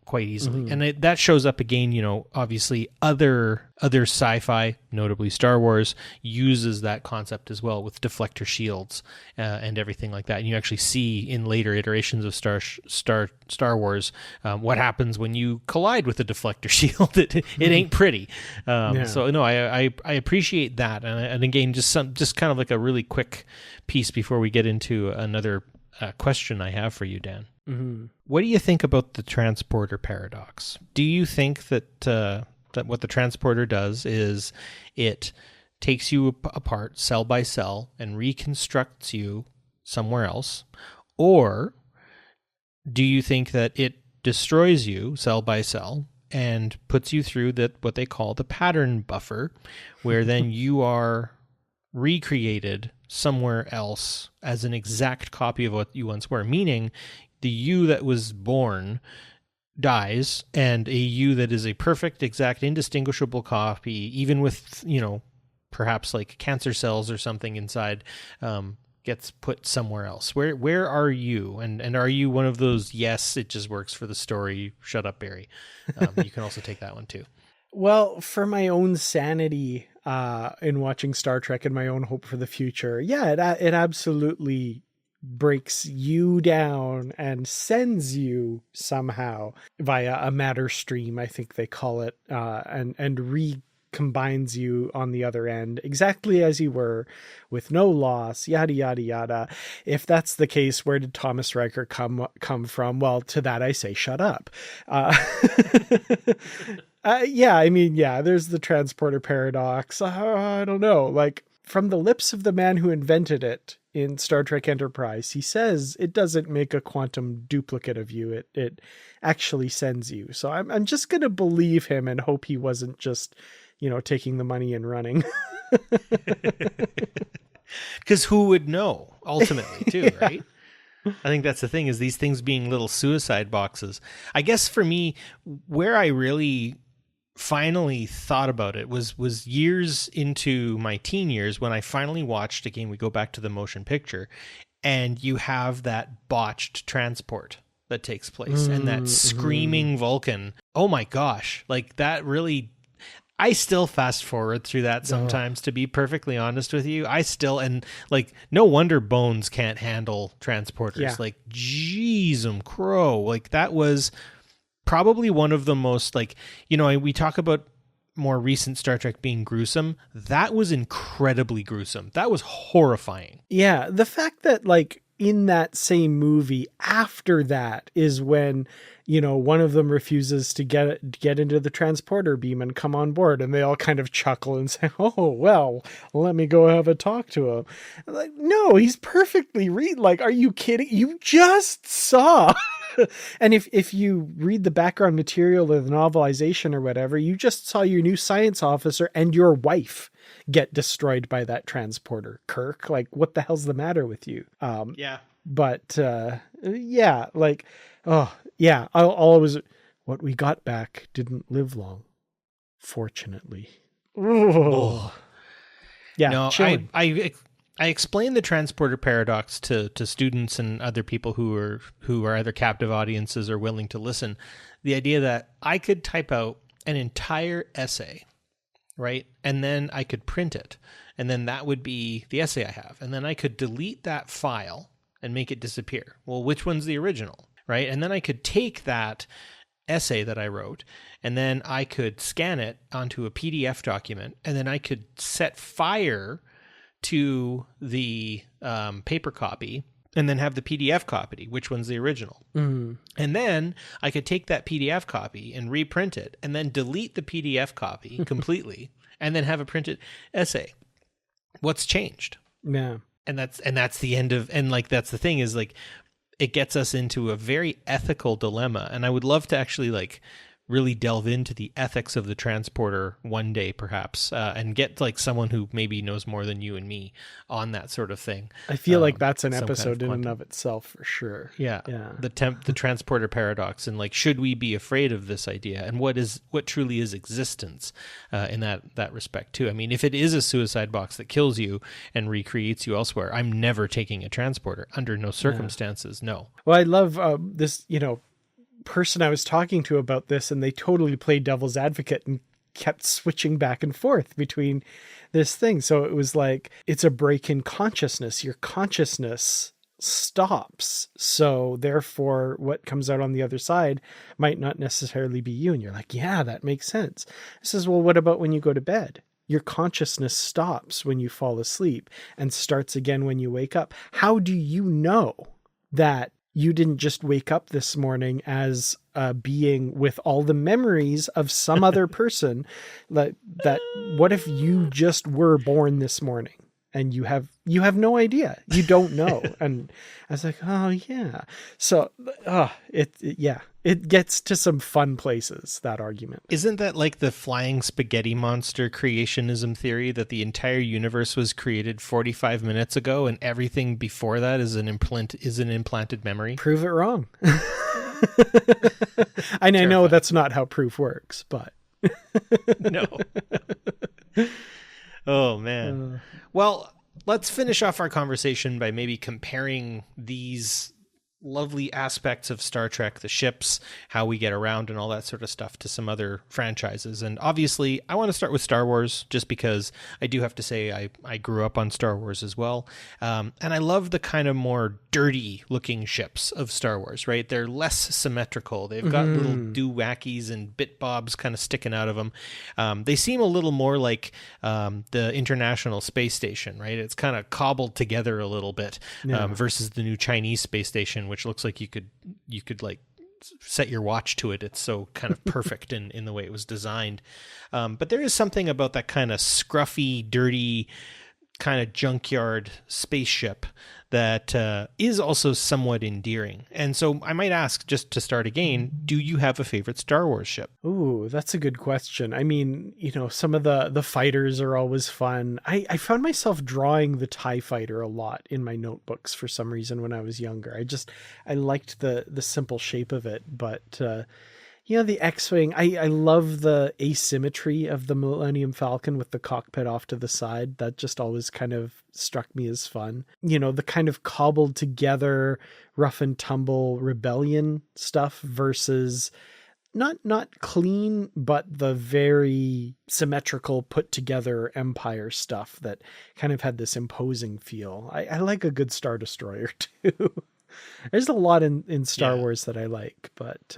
quite easily. Mm-hmm. And that shows up again, obviously other sci-fi, notably Star Wars, uses that concept as well with deflector shields and everything like that. And you actually see in later iterations of Star Wars what happens when you collide with a deflector shield. It ain't pretty. So no, I appreciate that. And again, just kind of like a really quick piece before we get into another question I have for you, Dan. Mm-hmm. What do you think about the transporter paradox? Do you think that that what the transporter does is it takes you apart cell by cell and reconstructs you somewhere else? Or do you think that it destroys you cell by cell and puts you through what they call the pattern buffer, where then you are recreated somewhere else as an exact copy of what you once were, meaning the you that was born dies, and a you that is a perfect, exact, indistinguishable copy, even with, perhaps like cancer cells or something inside, gets put somewhere else. Where are you? And are you one of those, yes, it just works for the story, shut up, Barry? You can also take that one too. Well, for my own sanity in watching Star Trek and my own hope for the future, it absolutely breaks you down and sends you somehow via a matter stream, I think they call it, and recombines you on the other end exactly as you were, with no loss, yada yada yada. If that's the case, where did Thomas Riker come from? Well, to that I say, shut up. There's the transporter paradox. I don't know, like, from the lips of the man who invented it in Star Trek Enterprise, he says it doesn't make a quantum duplicate of you. It actually sends you. So I'm just going to believe him and hope he wasn't just, taking the money and running. Because who would know ultimately too, right? I think that's the thing, is these things being little suicide boxes. I guess for me, where I really finally thought about it was years into my teen years, when I finally watched, again, we go back to the motion picture, and you have that botched transport that takes place, and that screaming Vulcan. Oh my gosh, like that really, I still fast forward through that sometimes, to be perfectly honest with you. And like, no wonder Bones can't handle transporters. Yeah. Like, jeez, crow. Like, that was probably one of the most, like, we talk about more recent Star Trek being gruesome. That was incredibly gruesome. That was horrifying. Yeah. The fact that, like, in that same movie, after that is when, one of them refuses to get into the transporter beam and come on board, and they all kind of chuckle and say, oh, well, let me go have a talk to him. Like, no, he's perfectly like, are you kidding? You just saw. And if you read the background material of the novelization or whatever, you just saw your new science officer and your wife get destroyed by that transporter, Kirk. Like, what the hell's the matter with you? Yeah. But yeah, like, oh yeah, I'll always, what we got back didn't live long, fortunately. Oh. Yeah, No, chilling. I explain the transporter paradox to students and other people who are either captive audiences or willing to listen. The idea that I could type out an entire essay, right? And then I could print it. And then that would be the essay I have. And then I could delete that file and make it disappear. Well, which one's the original, right? And then I could take that essay that I wrote, and then I could scan it onto a PDF document, and then I could set fire to the paper copy, and then have the PDF copy, which one's the original. Mm. And then I could take that PDF copy and reprint it, and then delete the PDF copy completely, and then have a printed essay. What's changed? Yeah. And that's the end of, and like, that's the thing is like, it gets us into a very ethical dilemma. And I would love to actually like really delve into the ethics of the transporter one day, perhaps, and get like someone who maybe knows more than you and me on that sort of thing. I feel like that's an some episode kind of in and of itself for sure. Yeah. Yeah. The transporter paradox, and like, should we be afraid of this idea, and what truly is existence in that respect too? I mean, if it is a suicide box that kills you and recreates you elsewhere, I'm never taking a transporter under no circumstances. No. Well, I love this, person I was talking to about this, and they totally played devil's advocate and kept switching back and forth between this thing. So it was like, it's a break in consciousness. Your consciousness stops. So therefore what comes out on the other side might not necessarily be you. And you're like, yeah, that makes sense. It says, well, what about when you go to bed? Your consciousness stops when you fall asleep and starts again when you wake up. How do you know that you didn't just wake up this morning as a being with all the memories of some other person? That what if you just were born this morning and you have no idea, you don't know? And I was like, oh yeah. So it gets to some fun places, that argument. Isn't that like the flying spaghetti monster creationism theory, that the entire universe was created 45 minutes ago and everything before that is an implanted memory? Prove it wrong. I know that's not how proof works, but no. Oh man. Well, let's finish off our conversation by maybe comparing these lovely aspects of Star Trek, the ships, how we get around and all that sort of stuff, to some other franchises. And obviously I want to start with Star Wars, just because I do have to say I grew up on Star Wars as well. And I love the kind of more dirty looking ships of Star Wars, right? They're less symmetrical. They've got little doo-wackies and bit bobs kind of sticking out of them. They seem a little more like the International Space Station, right? It's kind of cobbled together a little bit, versus the new Chinese space station, which looks like you could like set your watch to it. It's so kind of perfect in the way it was designed. But there is something about that kind of scruffy, dirty, kind of junkyard spaceship that is also somewhat endearing. And so I might ask, just to start again, do you have a favorite Star Wars ship? Ooh, that's a good question. I mean, some of the fighters are always fun. I found myself drawing the TIE fighter a lot in my notebooks for some reason when I was younger. I liked the simple shape of it, but the X-Wing, I love the asymmetry of the Millennium Falcon with the cockpit off to the side. That just always kind of struck me as fun. The kind of cobbled together, rough and tumble rebellion stuff versus not clean, but the very symmetrical, put together Empire stuff that kind of had this imposing feel. I like a good Star Destroyer too. There's a lot in Star Wars that I like, but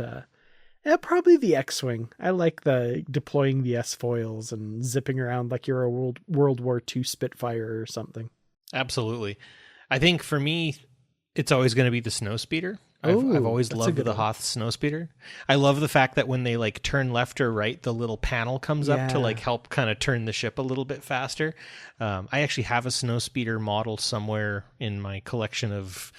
probably the X-Wing. I like the deploying the S-foils and zipping around like you're a World War II Spitfire or something. Absolutely. I think for me, it's always going to be the Snowspeeder. I've always loved the Hoth Snowspeeder. I love the fact that when they like turn left or right, the little panel comes up to like help kind of turn the ship a little bit faster. I actually have a Snowspeeder model somewhere in my collection of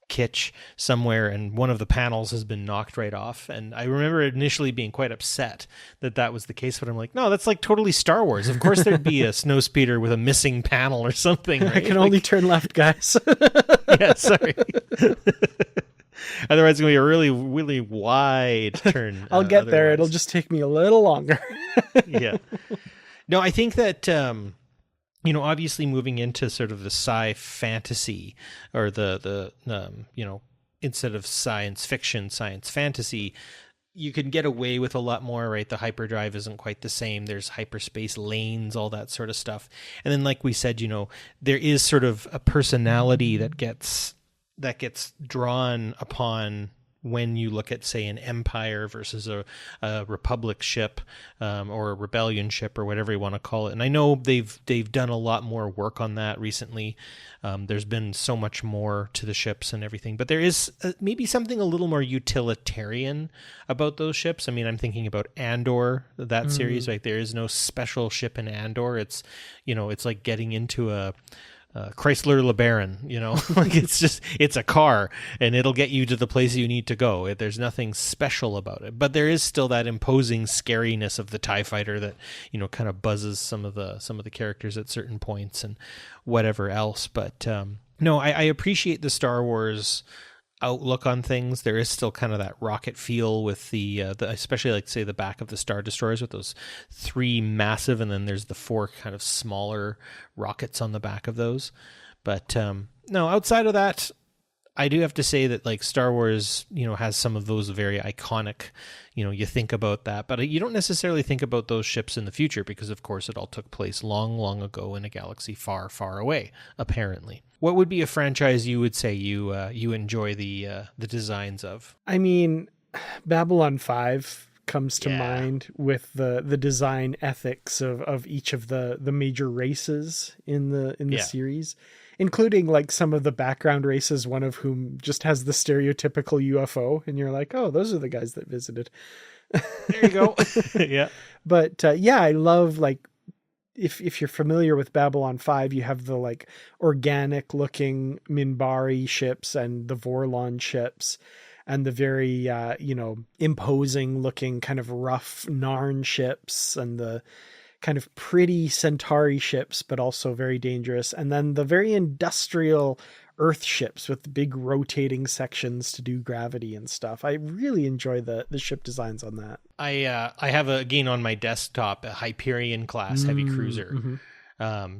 kitsch somewhere and one of the panels has been knocked right off. And I remember initially being quite upset that was the case, but I'm like, no, that's like totally Star Wars. Of course there'd be a snowspeeder with a missing panel or something, right? I can only turn left, guys. Yeah, sorry. Otherwise it's going to be a really, really wide turn. I'll get there. It'll just take me a little longer. Yeah. No, I think that, obviously moving into sort of the sci fantasy or the instead of science fiction, science fantasy, you can get away with a lot more, right? The hyperdrive isn't quite the same. There's hyperspace lanes, all that sort of stuff. And then, like we said, there is sort of a personality that gets drawn upon when you look at, say, an Empire versus a Republic ship or a Rebellion ship or whatever you want to call it. And I know they've done a lot more work on that recently. There's been so much more to the ships and everything. But there is maybe something a little more utilitarian about those ships. I mean, I'm thinking about Andor, that series. Like, there is no special ship in Andor. It's, it's like getting into a Chrysler LeBaron, like it's a car and it'll get you to the place you need to go. There's nothing special about it, but there is still that imposing scariness of the TIE fighter that, kind of buzzes some of the characters at certain points and whatever else. But no, I appreciate the Star Wars outlook on things. There is still kind of that rocket feel with the especially like, say, the back of the Star Destroyers with those 3 massive, and then there's the 4 kind of smaller rockets on the back of those. But no, outside of that, I do have to say that, like, Star Wars, has some of those very iconic, you think about that, but you don't necessarily think about those ships in the future because, of course, it all took place long, long ago in a galaxy far, far away, apparently. What would be a franchise you would say you enjoy the designs of? I mean, Babylon 5 comes to mind with the design ethics of each of the major races in the series, including like some of the background races, one of whom just has the stereotypical UFO, and you're like, oh, those are the guys that visited. There you go. Yeah. But I love, like, if you're familiar with Babylon 5, you have the like organic looking Minbari ships and the Vorlon ships and the very, imposing looking kind of rough Narn ships and the kind of pretty Centauri ships, but also very dangerous. And then the very industrial Earth ships with the big rotating sections to do gravity and stuff. I really enjoy the ship designs on that. I have again on my desktop a Hyperion class heavy cruiser. Mm-hmm.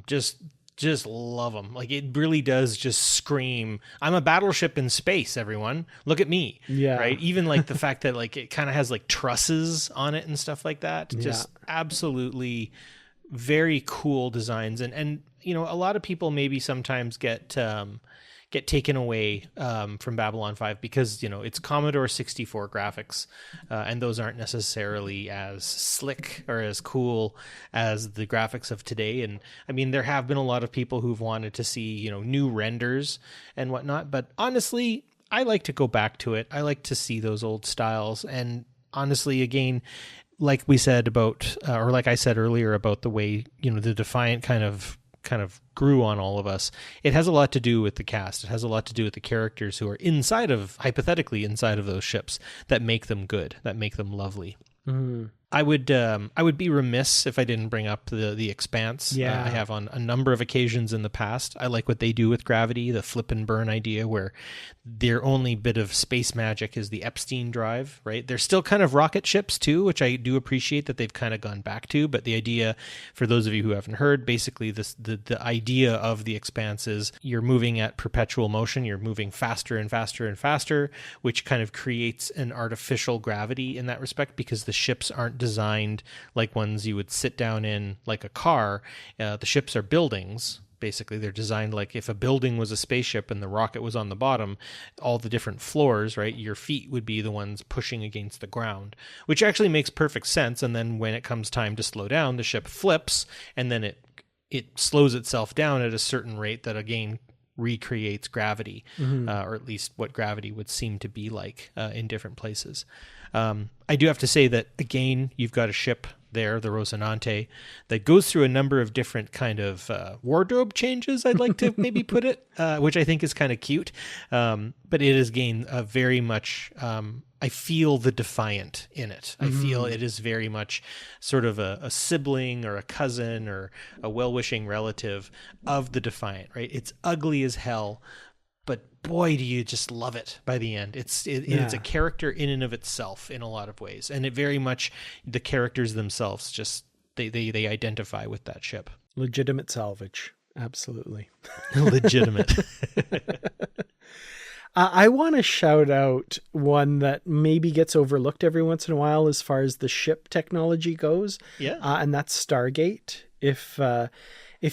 Just love them. Like, it really does just scream, I'm a battleship in space, everyone. Look at me. Yeah. Right. Even like the fact that like it kind of has like trusses on it and stuff like that. Just absolutely very cool designs. And a lot of people maybe sometimes get taken away from Babylon 5 because, it's Commodore 64 graphics, and those aren't necessarily as slick or as cool as the graphics of today. And I mean, there have been a lot of people who've wanted to see, new renders and whatnot, but honestly, I like to go back to it. I like to see those old styles. And honestly, again, like we said about, or like I said earlier about the way, the Defiant kind of grew on all of us. It has a lot to do with the cast. It has a lot to do with the characters who are hypothetically inside of those ships that make them good, that make them lovely. Mm. I would be remiss if I didn't bring up the Expanse. Yeah. I have on a number of occasions in the past. I like what they do with gravity, the flip and burn idea where their only bit of space magic is the Epstein drive, right? They're still kind of rocket ships too, which I do appreciate that they've kind of gone back to. But the idea, for those of you who haven't heard, basically the idea of the Expanse is you're moving at perpetual motion. You're moving faster and faster and faster, which kind of creates an artificial gravity in that respect because the ships aren't designed like ones you would sit down in like a car. The ships are buildings. Basically, they're designed like if a building was a spaceship and the rocket was on the bottom, all the different floors, right? Your feet would be the ones pushing against the ground, which actually makes perfect sense. And then when it comes time to slow down, the ship flips and then it slows itself down at a certain rate that again recreates gravity, or at least what gravity would seem to be like in different places. I do have to say that, again, you've got a ship there, the Rocinante, that goes through a number of different kind of wardrobe changes, I'd like to maybe put it, which I think is kind of cute. But it is, again, very much... I feel the Defiant in it. I feel it is very much sort of a sibling or a cousin or a well-wishing relative of the Defiant, right? It's ugly as hell, but boy, do you just love it by the end. It's a character in and of itself in a lot of ways. And it very much, the characters themselves, just they identify with that ship. Legitimate salvage. Absolutely. Legitimate. I want to shout out one that maybe gets overlooked every once in a while as far as the ship technology goes. Yeah. And that's Stargate. If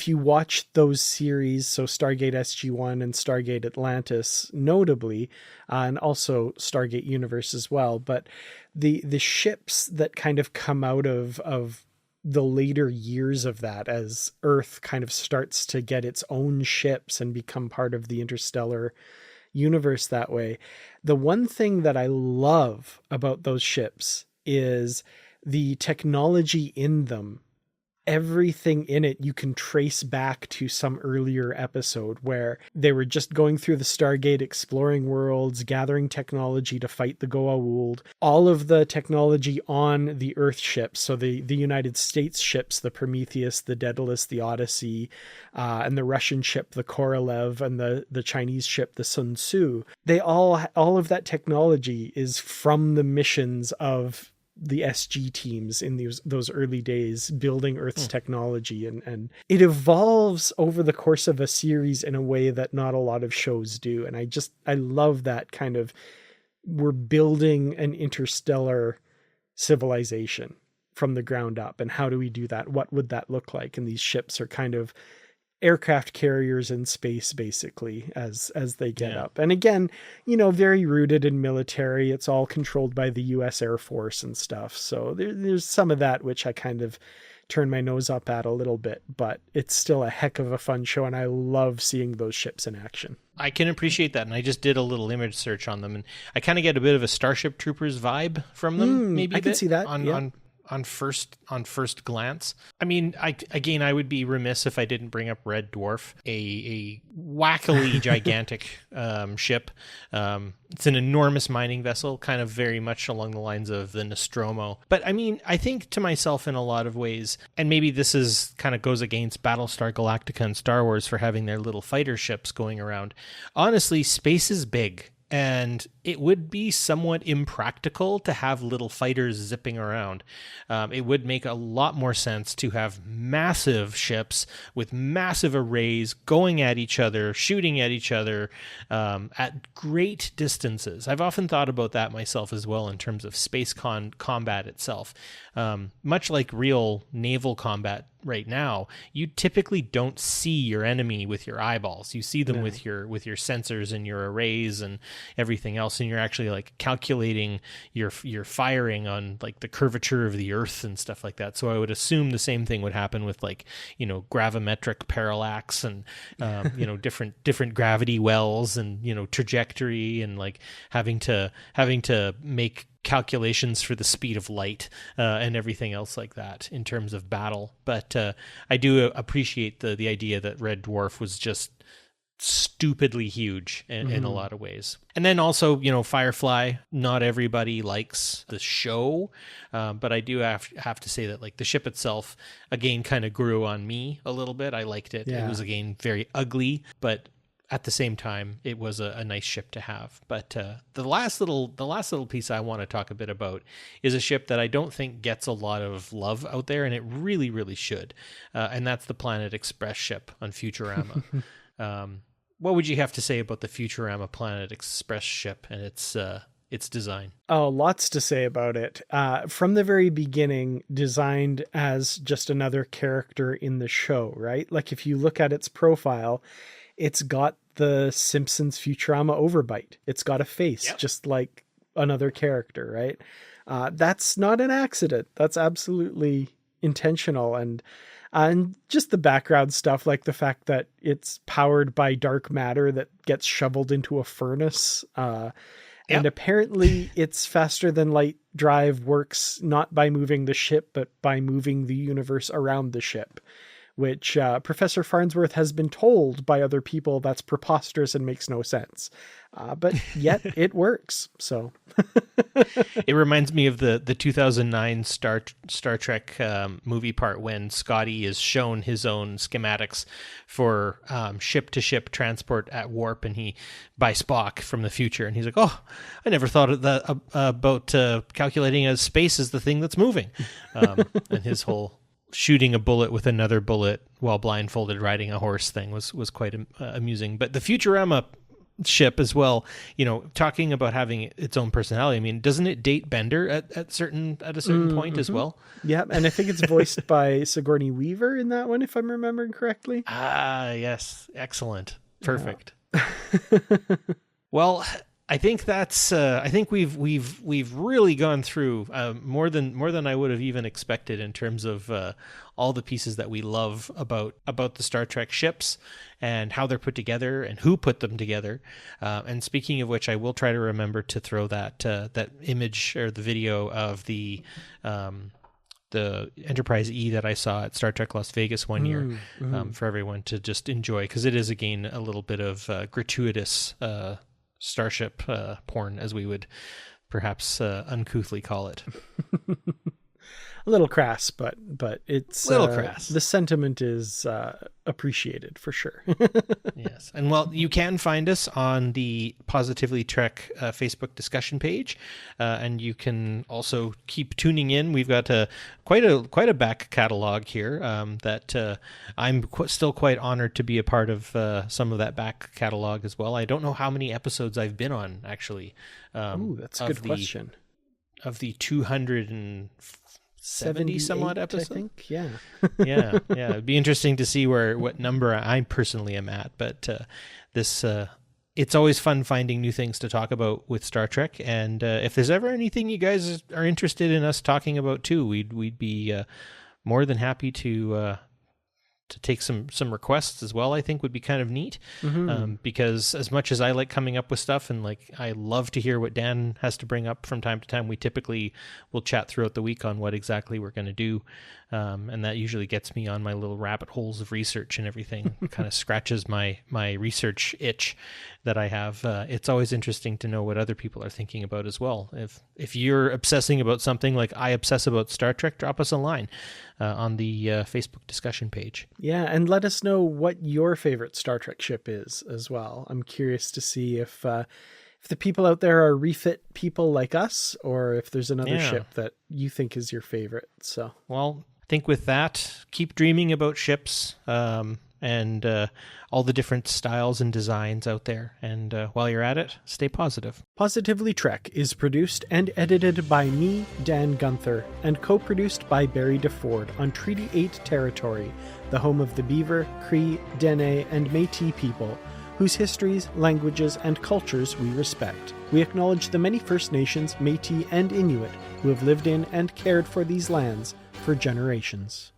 you watch those series, so Stargate SG-1 and Stargate Atlantis, notably, and also Stargate Universe as well, but the ships that kind of come out of the later years of that, as Earth kind of starts to get its own ships and become part of the interstellar universe that way. The one thing that I love about those ships is the technology in them. Everything in it you can trace back to some earlier episode where they were just going through the Stargate, exploring worlds, gathering technology to fight the Goa'uld. All of the technology on the Earth ships, so the United States ships, the Prometheus, the Daedalus, the Odyssey, and the Russian ship, the Korolev, and the Chinese ship, the Sun Tzu, they all of that technology is from the missions of the SG teams in those early days, building Earth's technology, and it evolves over the course of a series in a way that not a lot of shows do. And I love that kind of, we're building an interstellar civilization from the ground up. And how do we do that? What would that look like? And these ships are kind of aircraft carriers in space, basically, as they get up. And again, very rooted in military. It's all controlled by the U.S. Air Force and stuff. So there's some of that which I kind of turn my nose up at a little bit, but it's still a heck of a fun show, and I love seeing those ships in action. I can appreciate that, and I just did a little image search on them, and I kind of get a bit of a Starship Troopers vibe from them. Maybe I can see that on first glance. I mean, I would be remiss if I didn't bring up Red Dwarf, a wackily gigantic ship. It's an enormous mining vessel, kind of very much along the lines of the Nostromo. But I mean, I think to myself in a lot of ways, and maybe this is kind of goes against Battlestar Galactica and Star Wars for having their little fighter ships going around. Honestly, space is big. And it would be somewhat impractical to have little fighters zipping around. It would make a lot more sense to have massive ships with massive arrays going at each other, shooting at each other at great distances. I've often thought about that myself as well in terms of space combat itself. Much like real naval combat right now, you typically don't see your enemy with your eyeballs. You see them with your sensors and your arrays and everything else, and you're actually like calculating your firing on like the curvature of the Earth and stuff like that. So I would assume the same thing would happen with like, gravimetric parallax and different gravity wells and trajectory and like having to make calculations for the speed of light and everything else like that in terms of battle. But I do appreciate the idea that Red Dwarf was just stupidly huge in a lot of ways. And then also, Firefly, not everybody likes the show, but I do have to say that like the ship itself, again, kind of grew on me a little bit. I liked it. Yeah. It was, again, very ugly, but at the same time, it was a nice ship to have. But the last little piece I want to talk a bit about is a ship that I don't think gets a lot of love out there, and it really, really should. And that's the Planet Express ship on Futurama. What would you have to say about the Futurama Planet Express ship and its design? Oh, lots to say about it. From the very beginning, designed as just another character in the show, right? Like if you look at its profile, it's got the Simpsons Futurama overbite. It's got a face, just like another character, right? That's not an accident. That's absolutely intentional. And just the background stuff, like the fact that it's powered by dark matter that gets shoveled into a furnace. And And apparently its faster than light drive works not by moving the ship, but by moving the universe around the ship, which Professor Farnsworth has been told by other people that's preposterous and makes no sense. But yet it works. So it reminds me of the 2009 Star Trek movie part when Scotty is shown his own schematics for ship-to-ship transport at warp, and by Spock from the future, and he's like, "Oh, I never thought of that about calculating as space is the thing that's moving," and his whole shooting a bullet with another bullet while blindfolded riding a horse thing was quite amusing. But the Futurama ship as well, talking about having its own personality. I mean, doesn't it date Bender at a certain point as well? Yeah, and I think it's voiced by Sigourney Weaver in that one, if I'm remembering correctly. Yes, excellent, perfect. Yeah. Well, I think that's. I think we've really gone through more than I would have even expected in terms of all the pieces that we love about the Star Trek ships and how they're put together and who put them together. And speaking of which, I will try to remember to throw that image or the video of the Enterprise E that I saw at Star Trek Las Vegas one year for everyone to just enjoy, because it is again a little bit of gratuitous starship porn, as we would perhaps uncouthly call it. A little crass, but it's a little crass. The sentiment is appreciated for sure. Yes, and well, you can find us on the Positively Trek Facebook discussion page, and you can also keep tuning in. We've got quite a back catalog here that I'm still quite honored to be a part of some of that back catalog as well. I don't know how many episodes I've been on actually. Ooh, that's a good question. Of the 270 somewhat episodes, I think. Yeah. yeah. It'd be interesting to see what number I personally am at, but this it's always fun finding new things to talk about with Star Trek, and if there's ever anything you guys are interested in us talking about too, we'd be more than happy to take some requests as well. I think would be kind of neat, because as much as I like coming up with stuff and I love to hear what Dan has to bring up from time to time, we typically will chat throughout the week on what exactly we're going to do, and that usually gets me on my little rabbit holes of research and everything. Kind of scratches my research itch that I have. It's always interesting to know what other people are thinking about as well. If you're obsessing about something like I obsess about Star Trek, drop us a line on the Facebook discussion page. Yeah, and let us know what your favorite Star Trek ship is as well. I'm curious to see if the people out there are refit people like us, or if there's another ship that you think is your favorite. So, well, I think with that, keep dreaming about ships and all the different styles and designs out there. And while you're at it, stay positive. Positively Trek is produced and edited by me, Dan Gunther, and co-produced by Barry DeFord on Treaty 8 territory, the home of the Beaver, Cree, Dene, and Métis people, whose histories, languages, and cultures we respect. We acknowledge the many First Nations, Métis, and Inuit who have lived in and cared for these lands for generations.